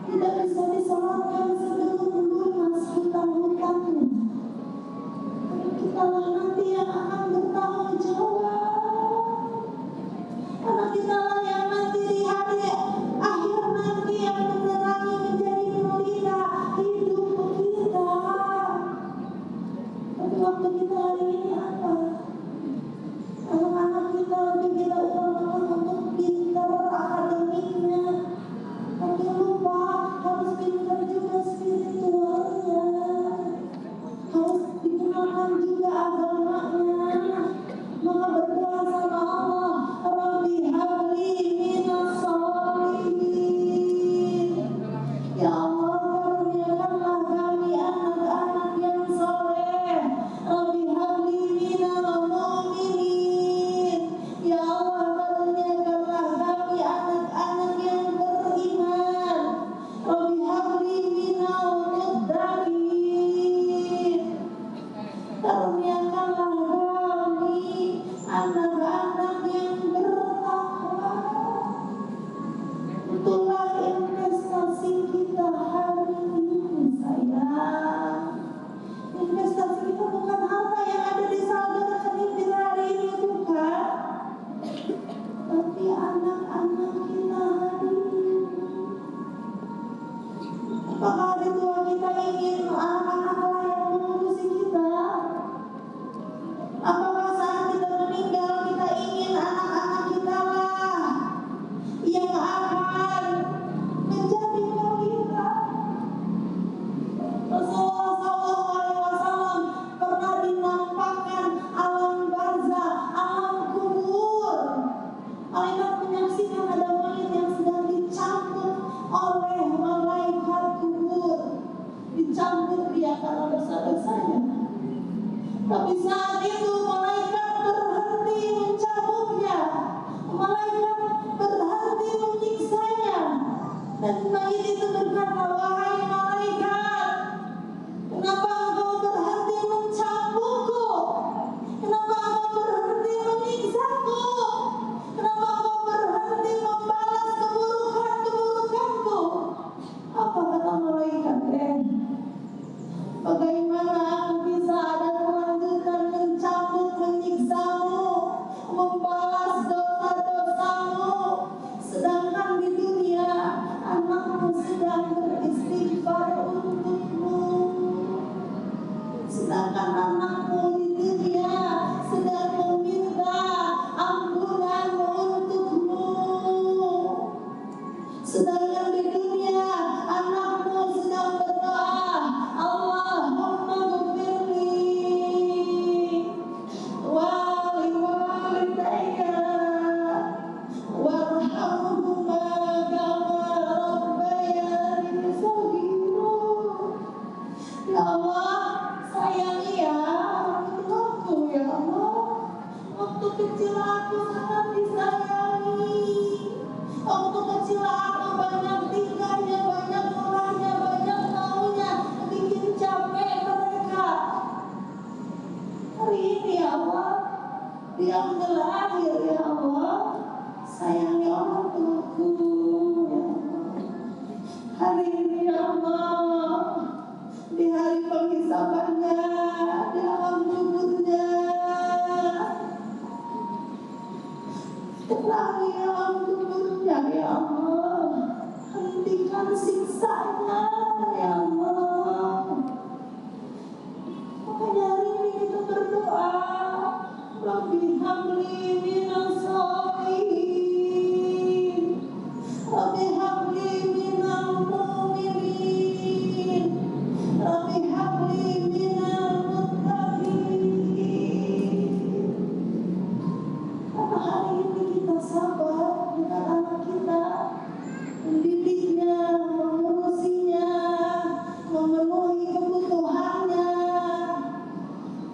tidak bisa disolatkan sebelum lunas hutang-hutangnya. Karena kitalah nanti yang akan bertanggung jawab. Karena kitalah yang nanti di hari akhir nanti yang menerangi menjadi pelita hidup kita. Tapi waktu kita hari ini apa? Anak-anak kita lebih kita utamakan untuk pintar akademiknya, tapi lupa harus pintar juga spiritualnya, harus digunakan juga agamanya. Maka berdoa sama Allah, Rabbi habli minas sholihin. Ya Allah, karuniakanlah kami anak-anak yang soleh. Rabbi habli minal mu'minin. Ya Allah, karuniakanlah kami anak-anak yang beriman. Rabbi habli minal muttaqin. Karuniakanlah kami anak-anak yang bertakwa. Itulah investasi kita hari ini, sayang. Investasi kita bukan harta yang ada di saldo rekening kita hari ini, bukan. Tapi anak-anak kita hari ini. Apakah hari tua kita ingin anak-anak yang mengurusi kita? Apakah saat kita meninggal kita ingin anak-anak kita lah yang akan menjadi pelita? Rasulullah SAW pernah dinampakkan alam barzah, alam kubur. Malaikat menyaksikan ada mayat yang sedang dicambuk oleh malaikat kubur. Dicambuk dia karena dosa-dosanya. Tapi saat itu malaikat berhenti mencambuknya, malaikat berhenti menyiksanya, dan mayat itu berkata, wahai malaikat, kenapa engkau berhenti mencambukku? Kenapa engkau berhenti menyiksaku? Kenapa engkau berhenti membalas keburukan-keburukanku? Apa kata malaikat? Bagaimana aku bisa ada kelanjutan kecil aku sangat disayangi. Waktu kecil aku banyak tingkahnya, banyak murahnya, banyak maunya, bikin capek mereka. Hari ini ya Allah, dia menjelang akhir ya Allah, sayangi orang tuaku ya Allah. Hari ini ya Allah, di hari penghisabannya, di alam kuburnya, terangi alam kuburnya ya Allah, hentikan siksanya ya Allah. Makanya hari ini kita berdoa, Rabbi habli minas sholihin, Rabbi habli minal mu'minin, Rabbi habli minal muttaqin. Karena hari ini kita sabar dengan anak kita, mendidiknya, mengurusinya, memenuhi kebutuhannya.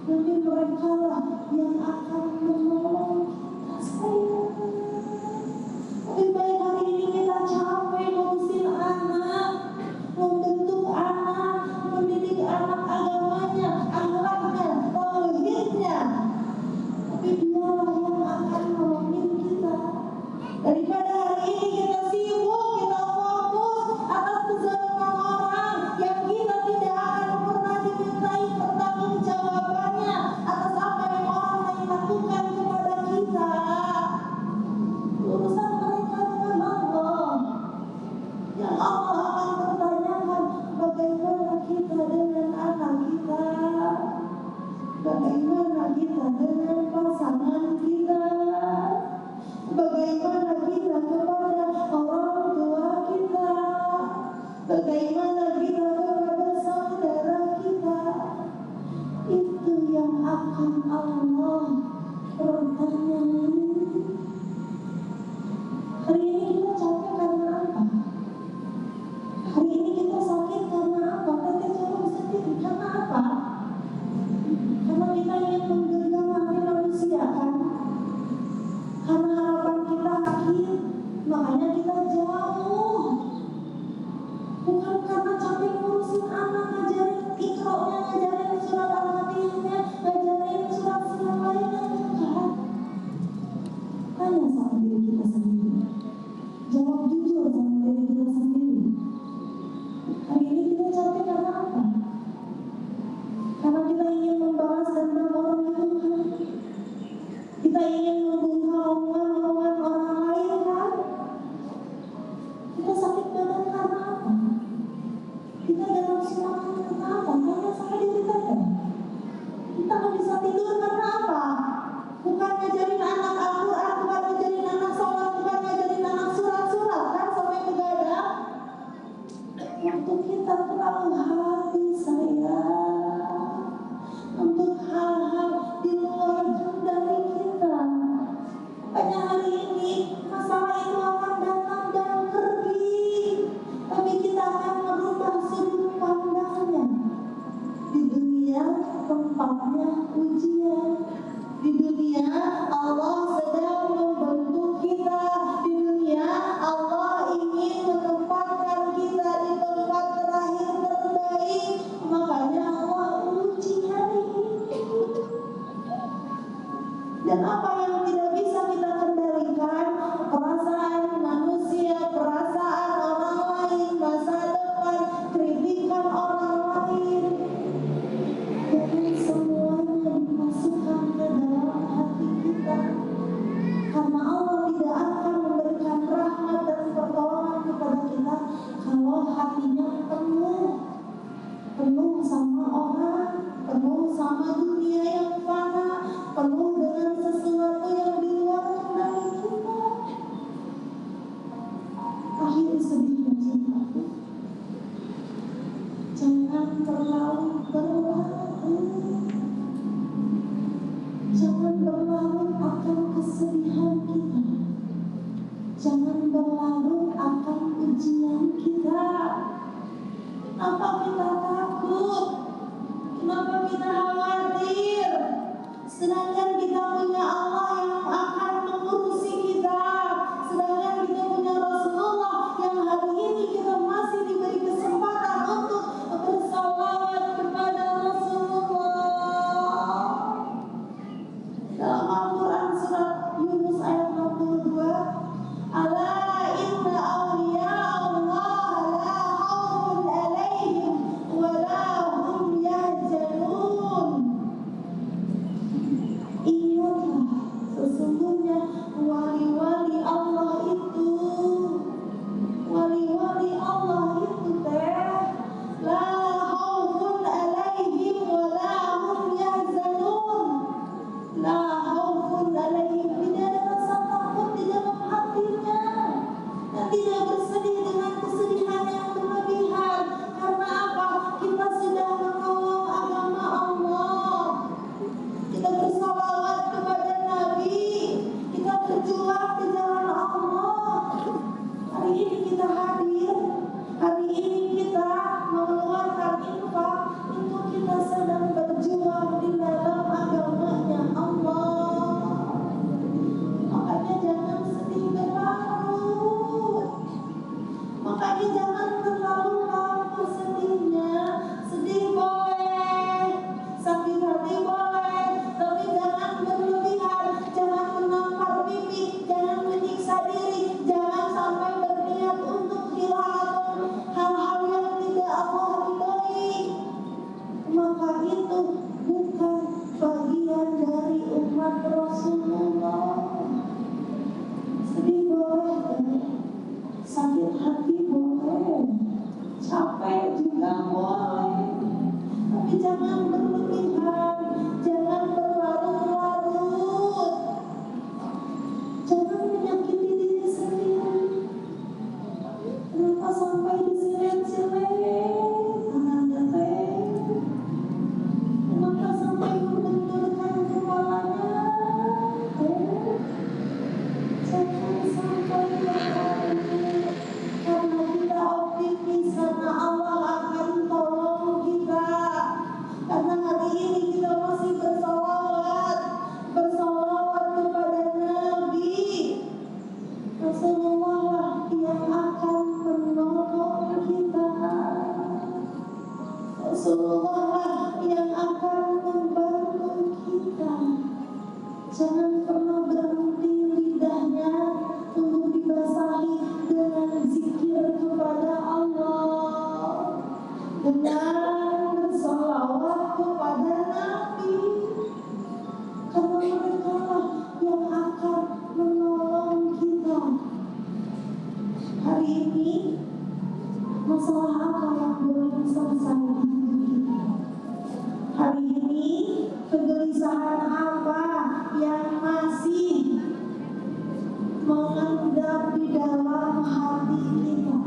Nanti mereka lah yang akan menolong kita, sayang. Lebih baik hari ini kita capek ngurusin anak, membentuk anak, mendidik anak agamanya, akhlaknya, tauhidnya. Tapi dialah yang akan nolongin kita. Daripada hari ini kita sibuk, kita fokus atas kezaliman orang yang kita tidak akan pernah dimintai pertanggungjawabannya atas apa yang orang lain lakukan kepada kita. Urusan mereka dengan Allah, yang Allah akan bertanyakan bagaimana kita dengan anak kita, bagaimana kita dengan pasangan kita, bagaimana kita kepada orang tua kita, bagaimana kita kepada saudara kita. Itu yang akan Allah pertanyakan. Hari ini kita capek karena apa? Hari ini kita sakit karena apa? Kita jauh sendiri karena apa? Karena kita ingin menggenggam hati manusia kan? Karena harapan kita akhir, makanya kita jauh. Bukan karena capek ngurusin anak, ngajarin ikroknya, ngajarin surat al-fatihahnya, ngajarin surat yang lainnya, bukan. Tanya sama diri kita sendiri, jawab jujur sama diri kita sendiri. Hari ini kita capek karena apa? Karena kita ingin membalas dendam orang itu kan? Kita ingin membungkam omongan orang lain kan? Kita sakit badan karena apa? Kita dalam semangat karena apa? Karena sama diri kita. Kita nggak bisa tidur karena apa? Bukan ngajarin anak Al-Quran, bukan ngajarin anak sholat, bukan ngajarin anak surat-surat kan sampai begadang. Waktu kita terlalu habis sayang untuk hal-hal di luar kendali kita. Makanya hari ini masalah itu akan datang dan pergi, tapi kita akan merubah sudut pandangnya. Di dunia tempatnya ujian, di dunia Allah sedang membentuk kita, di dunia Allah ingin menempatkan kita di tempat terakhir terbaik. Makanya Allah uji hari ini. Dan apa yang tidak bisa kita kendalikan, perasaan manusia, perasaan orang lain, masa depan, kritikan orang lain, jangan semuanya dimasukkan ke dalam hati kita. Karena Allah tidak akan memberikan rahmat dan pertolongan kepada kita kalau hatinya penuh sama orang, penuh sama dunia yang fana, penuh dengan sesuatu yang di luar kendali kita. Akhir sedihnya cintaku, jangan terlalu berlarut, jangan berlarut akan kesedihan kita, jangan berlarut akan ujian kita. Kenapa kita takut? Kenapa kita khawatir? Sedangkan kita punya Allah yang Jangan pernah berhenti lidahnya untuk dibasahi dengan zikir kepada Allah, dengan bersalawat kepada Nabi, karena mereka lah yang akan menolong kita. Hari ini masalah apa yang belum selesai di hidup kita? Hari ini kegelisahan apa yang masih mengendap di dalam hati kita?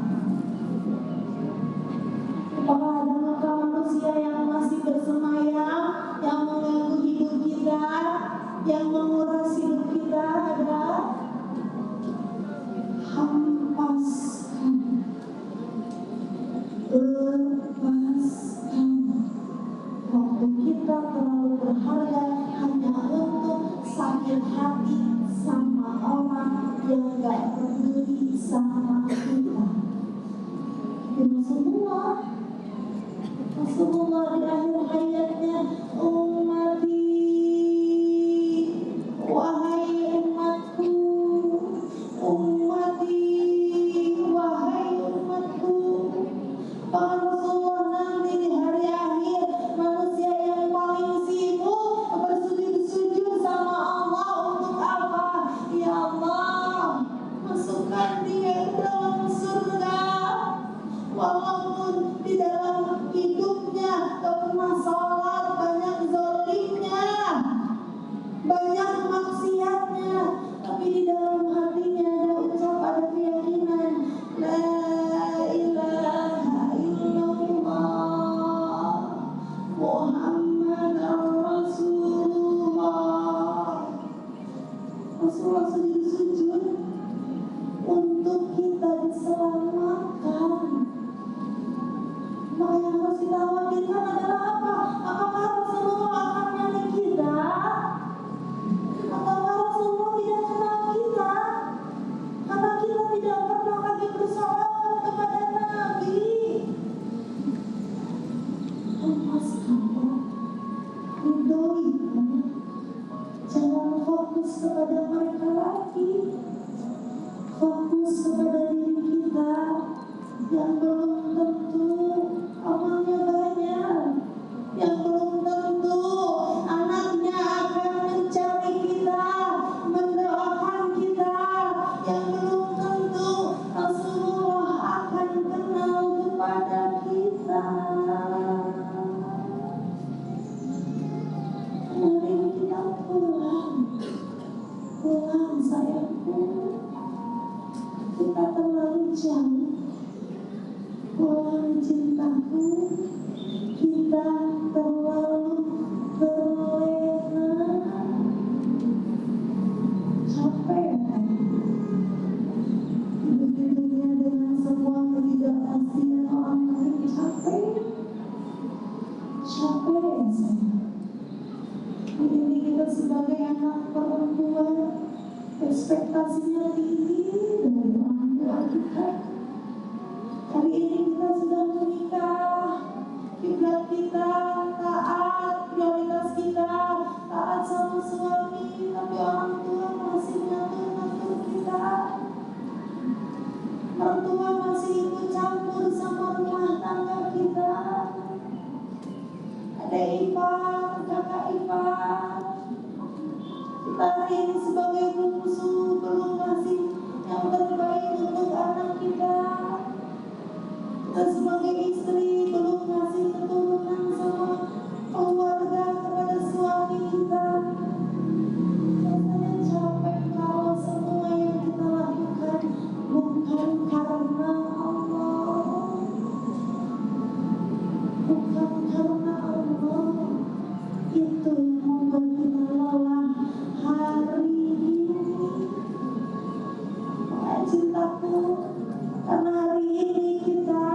Apakah ada muka manusia yang masih bersemayam, yang mengganggu hidup kita, yang menguras hidup kita? Ada? Hempaskan, lepaskan. Waktu kita terlalu berharga hanya untuk sakit hati sama orang yang gak peduli sama kita. Rasulullah di akhir hayatnya, ummati, wahai umatku, ummati, wahai umatku. Bahkan Rasulullah nanti di hari akhir, manusia yang paling sibuk bersujud sama Allah untuk apa? Ya Allah, masukkan dia ke dalam surga. Walaupun di dalam hidupnya tak pernah salat, banyak zalimnya, banyak maksiatnya, tapi di dalam hatinya ada ucap, ada keyakinan, la ilaha illallah Muhammadar Rasulullah. Rasulullah sujud untuk kita diselamatkan. Maka yang harus kita khawatirkan adalah apa? Apakah Rasulullah akan nyari kita? Atau Rasulullah tidak kenal kita? Karena kita tidak pernah lagi bersalawat kepada Nabi. Lepaskanlah, ridhoi. Jangan fokus kepada mereka lagi. Fokus kepada diri kita yang belum tentu amalnya banyak, yang belum tentu anaknya akan mencari kita, mendoakan kita, yang belum tentu Rasulullah akan kenal kepada kita. Mari kita pulang sayangku. Kita terlalu jauh. Pulang cintaku, kita terlalu terlena. Capek hidupnya dengan semua ketidakpastian orang lain. Capek sayang. Ini kita sebagai anak perempuan, ekspektasinya tinggi dari orang tua kita. Hari ini kita sudah menikah, kiblat kita taat, prioritas kita taat sama suami, tapi orang tua masih ngatur-ngatur kita. Mertua masih ikut campur sama rumah tangga kita. Ada ipar, kakak ipar. Kita hari ini sebagai bungsu belum ngasih yang terbaik untuk anak kita. Kita sebagai istri belum ngasih keturunan sama keluarga kepada suami kita. Rasanya capek kalau semua yang kita lakukan bukan karena Allah, bukan karena Allah. Itu yang membuat kita lelah hari ini. Cintaku, karena hari ini kita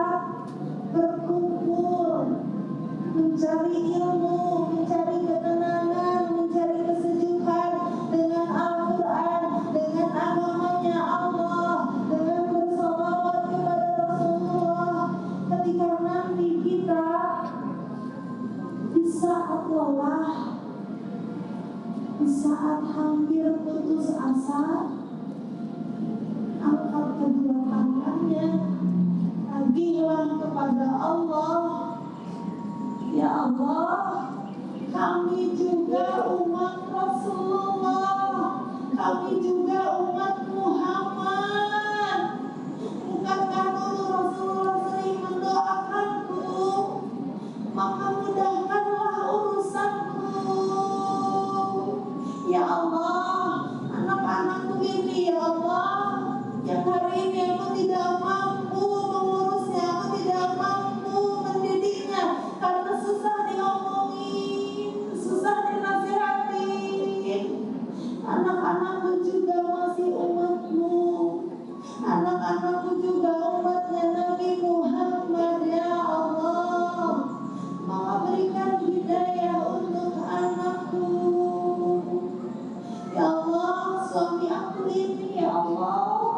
Di saat hampir putus asa, angkat kedua tangannya, tagihlah kepada Allah. Ya Allah, kami juga umat Rasulullah, kami juga umat Muhammad. Bukankah dulu Rasulullah sering mendoakanku? Maka mudahkanlah urusanku. Ya Allah, anak-anakku ini ya Allah, yang hari ini aku tidak mampu mengurusnya, aku tidak mampu mendidiknya, karena susah diomongin, susah dinasihatin. Anak-anakku juga masih umatmu, anak-anakku juga umatnya Nabi Muhammad. Ya Allah, maka berikan hidayah untuk anakku. Ya Allah, suami aku ini ya Allah,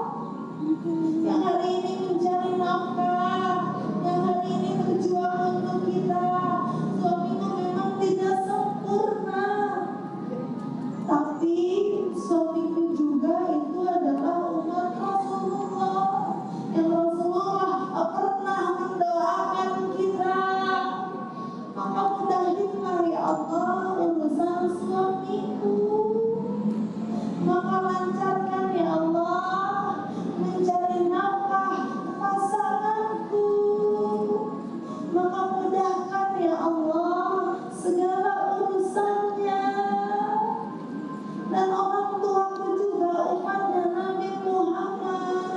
yang hari ini mencari nafkah, yang hari ini berjuang untuk kita. Suamiku memang tidak sempurna, tapi suamiku juga itu adalah umat Rasulullah, yang Rasulullah pernah mendoakan kita. Maka mudahinlah ya Allah urusan suamiku, maka lancarkan ya Allah mencari nafkah pasanganku, maka mudahkan ya Allah segala urusannya. Dan orang tuaku juga umatnya Nabi Muhammad,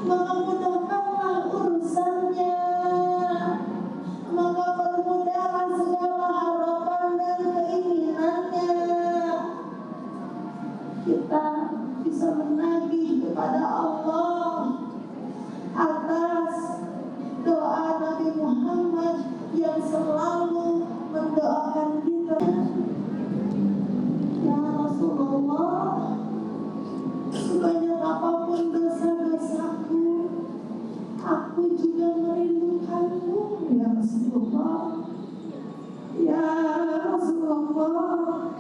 maka mudahkanlah urusannya, maka permudahkan segala harapan dan keinginannya. Kita bisa menagih kepada Allah atas doa Nabi Muhammad yang selalu mendoakan kita. Ya Rasulullah, sebanyak apapun dosa-dosaku, aku juga merindukanmu ya Rasulullah. Ya Rasulullah,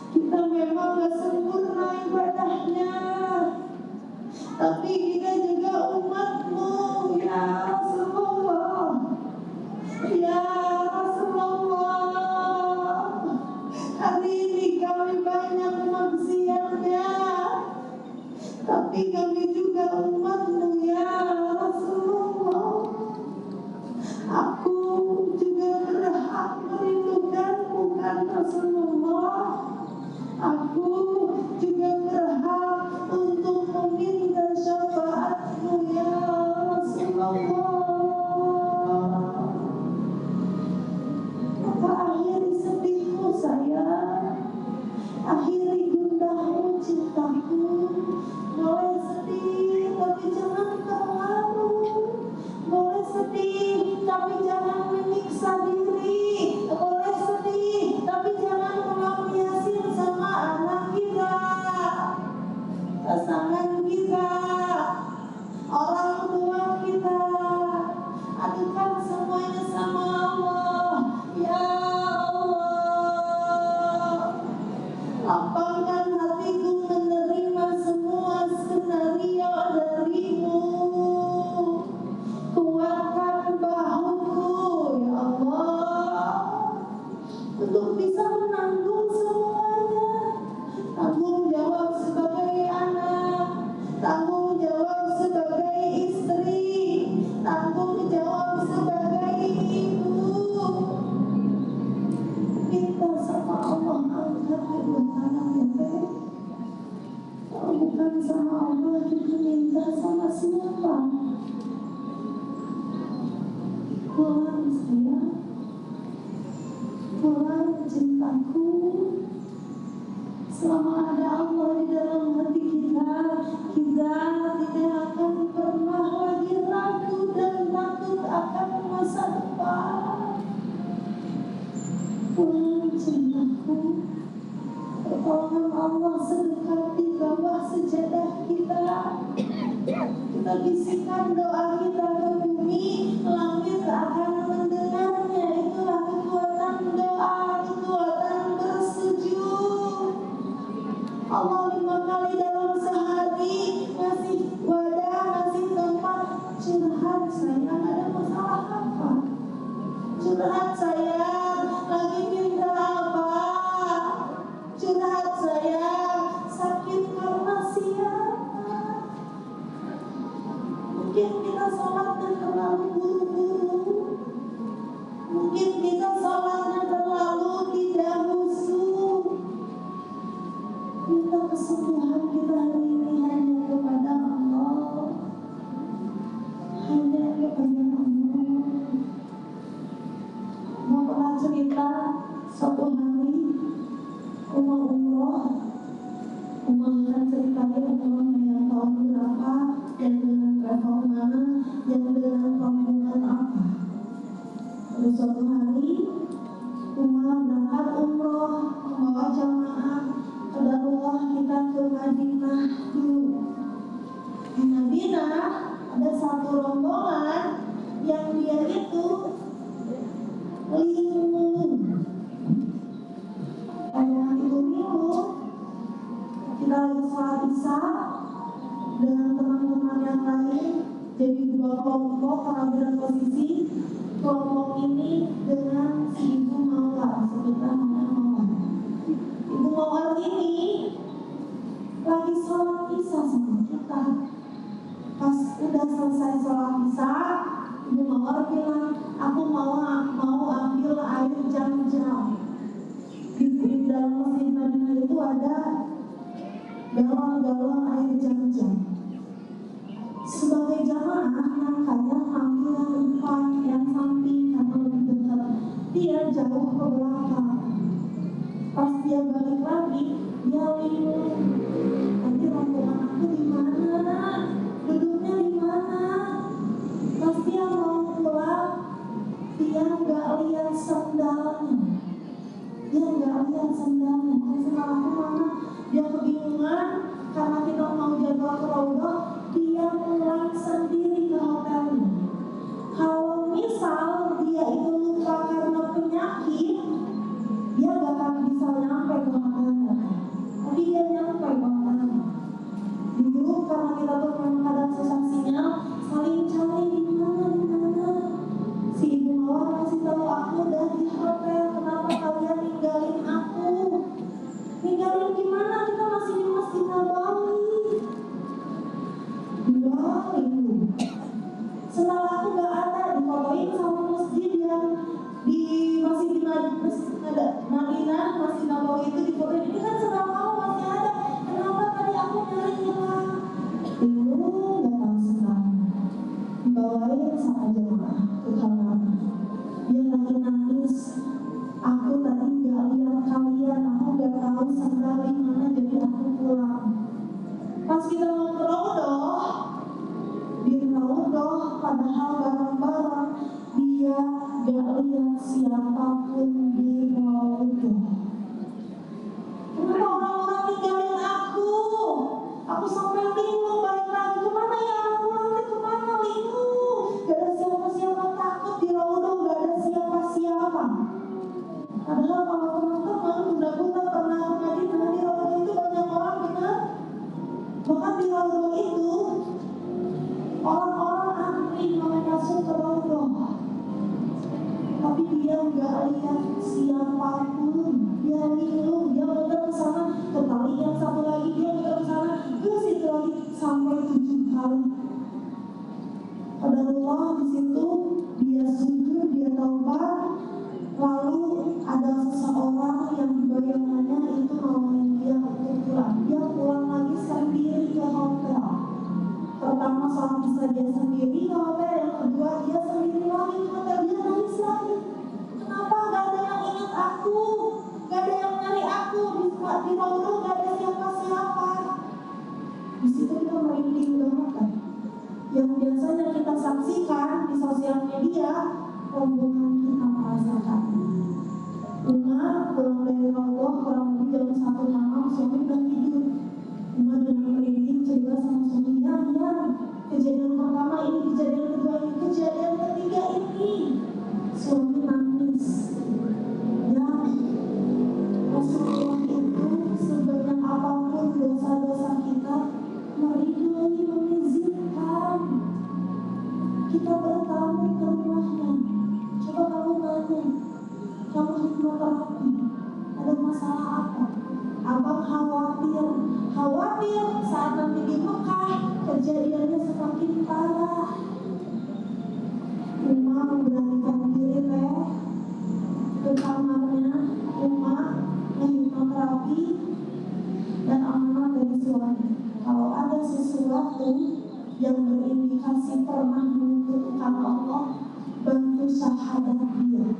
kita memang gak sempurna ibadahnya, tapi kita juga umatmu ya Rasulullah. Ya Rasulullah, hari ini kami banyak maksiatnya, tapi kami juga umatmu ya Rasulullah. Aku juga berhak merindukanmu kan Rasulullah. Aku juga berhak untuk meminta syafaatmu ya Rasulullah. Maka akhiri sedihmu sayang, akhiri gundahmu cintaku. Boleh sedih tapi jangan terlalu, boleh sedih tapi jangan menyiksa diri, boleh sedih tapi jangan melampiaskan sama anak kita, pasangan kita, orang tua kita. Adukan semuanya sama Allah. Ya Allah, lapangkan hatiku menerima semua skenario darimu. Kuatkan bahuku ya Allah, untuk bisa menanggung semuanya. Tanggung jawab sebagai anak, tanggung jawab sebagai istri, tanggung jawab sebagai ibu. Minta sama Allah angkat kedua tangannya baik. Kalau bukan sama Allah, kita minta sama siapa? Pulang sayang, pulang cintaku. Selama ada Allah di dalam hati kita, kita tidak akan pernah lagi ragu dan takut akan masa depan. Pulang cintaku, pertolongan Allah sedekat di bawah sejadah kita. Kita bisikan doa kita ke bumi, langit akan mendengarnya. Itulah kekuatan doa, kekuatan Suatu hari Umar umroh, Umar akan ceritain umrohnya yang tahun berapa, yang dengan travel mana, yang dengan rombongan apa. Pada suatu hari Umar berangkat umroh membawa jamaah. Qadarullah kita ke Madinah dulu. Di Madinah ada satu rombongan yang dia itu linglung. Rombongan itu linglung. Kita lagi sholat isya dengan teman-teman yang lain, jadi dua kelompok pengambilan posisi. Kelompok ini dengan si Ibu Mawar, sebentar Mawar. Ibu Mawar ini lagi sholat isya sama kita. Pas udah selesai sholat isya, Ibu Mawar bilang, aku mau ambil air jam-jam. Di dalam masjid Madinah itu ada galon-galon air jam-jam. Sebagai jamaah nyangkanya ambil yang depan, yang samping karena lebih dekat. Dia jauh ke belakang. Pas dia balik lagi, dia bingung. Nanti rombongan aku di mana? Duduknya di mana? Pas dia mau pulang, dia nggak lihat sendalnya. Sendal aku mana? Dia kebingungan karena kita mau jadwal ke Raudhah. Dia pulang sendiri ke hotelnya. Kalau misal dia itu lupa karena penyakit, dia gak akan bisa nyampe ke hotelnya. Tapi dia nyampe ke hotelnya. Di grup karena kita tuh memang kadang susah sinyal, saling cari di mana. Si Ibu Mawar kasih tahu, aku udah di hotel. Kenapa kalian ninggalin aku? Ninggalin gimana? Kita masih di Masjid Nabawi. Sendal aku gak ada, difotoin sama masjid yang masih di Madinah, Masjid Nabawi itu difotoin. Ini kan sendal kamu masih ada, kenapa tadi aku nyari hilang? Bingung, gak tahu sendalnya. Dibawain sama jemaah ke kamar. Dia lagi nangis, aku tadi gak lihat kalian, aku gak tahu sendal di mana, jadi aku pulang. Pas kita mau ke Raudhah, di Raudhah padahal bareng-bareng, dia gak lihat siapapun di Raudhah. Kenapa orang-orang ninggalin aku? Aku sampai linglung balik lagi. Kemana ya aku nanti kemana linglung? Gak ada siapa-siapa, takut di Raudhah gak ada siapa-siapa. Padahal kalau teman-teman bunda-bunda pernah ke Madinah, di Raudhah itu banyak orang benar. Bahkan di Raudhah itu orang-orang antri mau masuk ke Raudhah. Tapi dia nggak lihat siapapun. Dia linglung, dia muter ke sana, ke tali yang satu lagi, dia muter ke sana, ke situ lagi sampai 7 kali. Qadarullah di situ dia sujud, dia taubat. Lalu ada seseorang yang bayangannya itu nolongin dia untuk pulang. Dia pulang lagi sendiri ke hotel. Pertama sholat isya dia sendiri ke hotel, yang kedua dia sendiri lagi ke hotel. Dia nangis lagi. Kenapa gak ada yang ingat aku? Gak ada yang nyari aku di Raudhah, gak ada siapa-siapa. Di situ kita merinding banget kan. Yang biasanya kita saksikan di sosial media, rombongan kita merasakan. Umar pulang dari Raudhah kurang lebih jam 1 malam, suami udah tidur. Umar dengan merinding cerita sama suami, ya kejadian pertama ini, kejadian kedua ini, kejadian ketiga ini. Suami nangis. Ya, Rasulullah itu sebanyak apapun dosa-dosa kita meridhoi, mengizinkan kita bertamu ke rumahnya. Coba kamu tanya, kamu hipnoterapi, ada masalah apa? Abang khawatir saat nanti di Mekah kejadiannya semakin parah. Umar memberanikan diri ke kamarnya. Umar menghipnoterapi dan amanah dari suami. Kalau ada sesuatu yang berindikasi pernah menyebutkan Allah, bantu syahadat dia.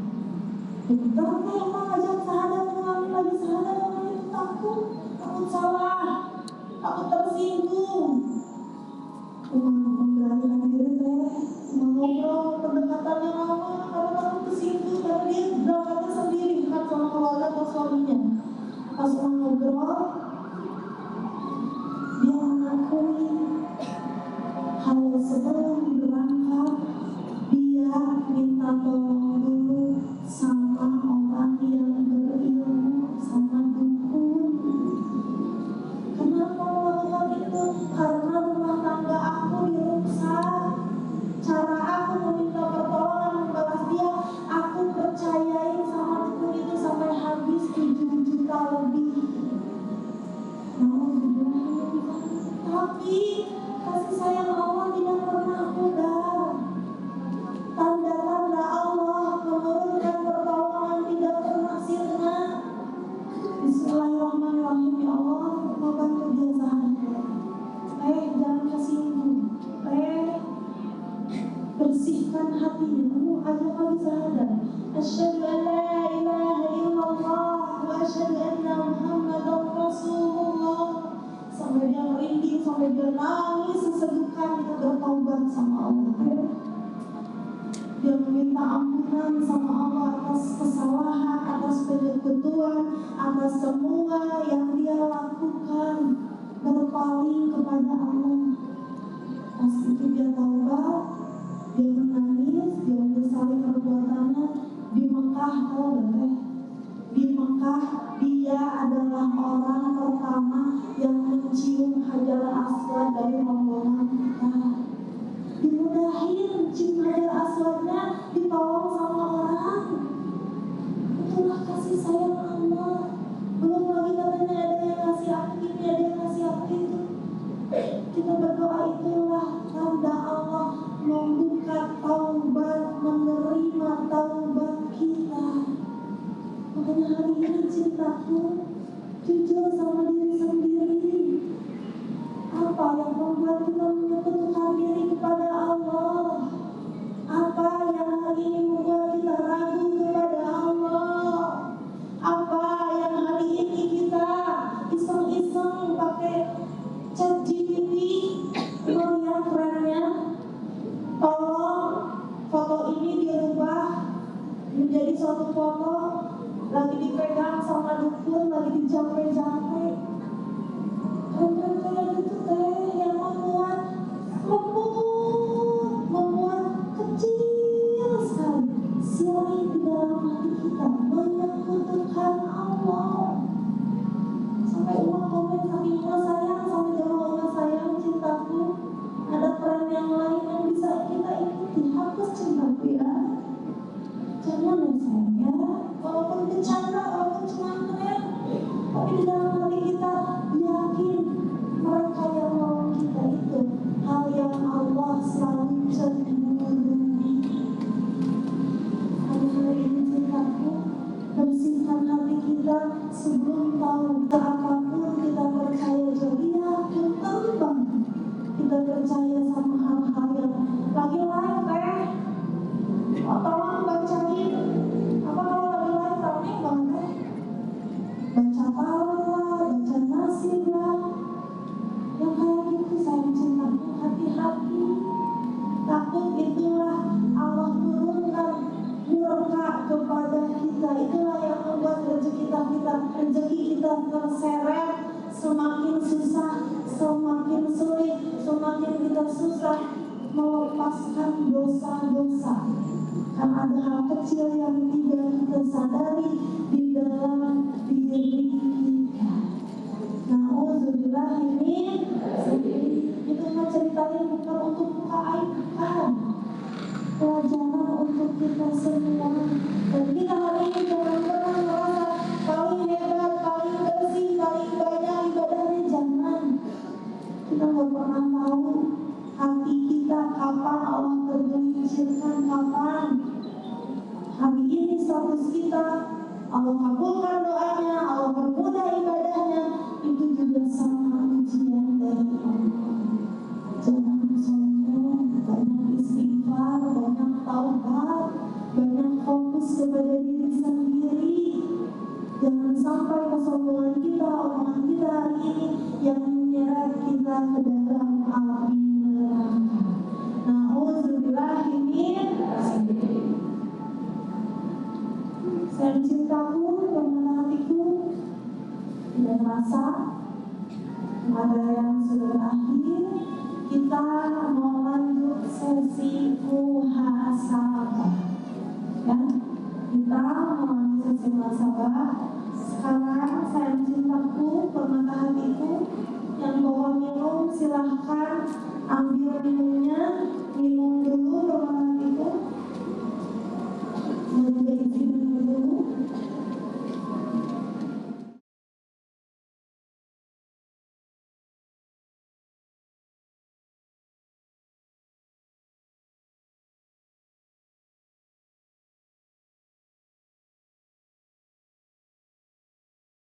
Berapa yang mengajak sahabat mengalami lagi sahabat orang itu takut salah, takut tersinggung. Memberanikan diri mengobrol pendekatannya lama karena takut tersinggung, karena dia berangkatnya sendiri kan sama keluarga atau suaminya. Pas ngobrol, dia mengakui hal sebelum berangkat dia minta tolong dulu sama orang yang berilmu, sama dukun. Kenapa melakukan itu? Karena rumah tangga aku dirusak. Cara aku meminta pertolongan membalas dia, aku percayain sama dukun itu sampai habis 7 juta lebih. Tapi kasih sayang Allah tidak pernah pudar. Tanda-tanda Allah menurunkan pertolongan tidak pernah sirna. Bismillahirrahmanirrahim. Ya Allah, bukan kebiasaan. Jangan kesinggung. Bersihkan hatimu. Ajak lagi sahadat. Asyhadu an la ilaha illallah wa asyhadu anna Muhammadar Rasulullah. Sampai dia merinding, sampai dia nangis sesedukan, kita bertaubat sama Allah. Dia meminta ampunan sama Allah atas kesalahan, atas penyekutuan, atas semua yang dia lakukan, berpaling kepada Allah. Pas itu dia taubat, dia menangis, dia menyesali perbuatannya. Di Mekah, tahu gak? Di Mekah dia adalah orang pertama yang mencium Hajar Aswad dari rombongan kita. Dimudahin cium Hajar Aswadnya, ditolong sama orang. Itulah kasih sayang Allah. Belum lagi katanya ada yang ngasih aku ini, ada yang ngasih aku itu. Kita berdoa, itulah tanda Allah membuka taubat, menerima taubat kita. Makanya hari ini cintaku, jujur sama diri sendiri. Apa yang membuat kita menyekutukan diri kepada Allah? Apa yang hari ini membuat kita ragu kepada Allah? Apa yang hari ini kita iseng-iseng pakai ChatGPT melihat trennya? Tolong foto ini dirubah menjadi suatu foto lagi dipegang sama dukun, lagi dijampe-jampe. Keren-keren kayak gitu yang membuat lembut, membuat kecil sekali sirih di dalam hati kita, menyekutukan Allah. Sampai umat komen saking sayang, sampai jamaah sayang cintaku, ada tren yang lain yang bisa kita ikuti. Hapus cintaku ya, jangan ya sayang ya. Walaupun bercanda, walaupun cuma tren, tapi di dalam hati kita yakin mereka yang nolong kita itu hal yang Allah selalu cemburu. Hari ini cintaku, bersihkan hati kita sebelum tahu apapun kita percaya. Jadi yakin terbang kita percaya sama hal-hal yang lagi live tolong bacain apa kalau lagi live rame banget baca taruh lah, baca nasib lah, yang kayak gitu. Sayang cintaku, hati-hati. Takut itulah Allah turunkan murka kepada kita. Itulah yang membuat rezeki kita terseret. Semakin susah, semakin sulit, semakin kita susah melepaskan dosa-dosa. Karena ada hal kecil yang tidak kita sadari di dalam diri kita. Na'udzubillah ini itu ceritain bukan untuk buka aib, bukan. Pelajaran untuk kita semua. Dan kita hari ini jangan pernah merasa paling hebat, paling bersih, paling banyak ibadahnya. Jangan. Kita nggak pernah tahu hati kita kapan Allah tergelincirkan, kapan. Hari ini status kita, Allah kabulkan doanya, Allah permudah ibadahnya, itu juga sama ujian dari Allah. Jangan sombong, banyak istighfar, banyak taubat, banyak fokus kepada diri Jangan sampai kesombongan kita, omongan kita hari ini yang menyeret kita ke dalam api neraka. Na'udzubillahi min dzalik. Saya mencintaku, teman hatiku, tidak merasa ada yang sudah berakhir. Kita mau lanjut sesi muhasabah.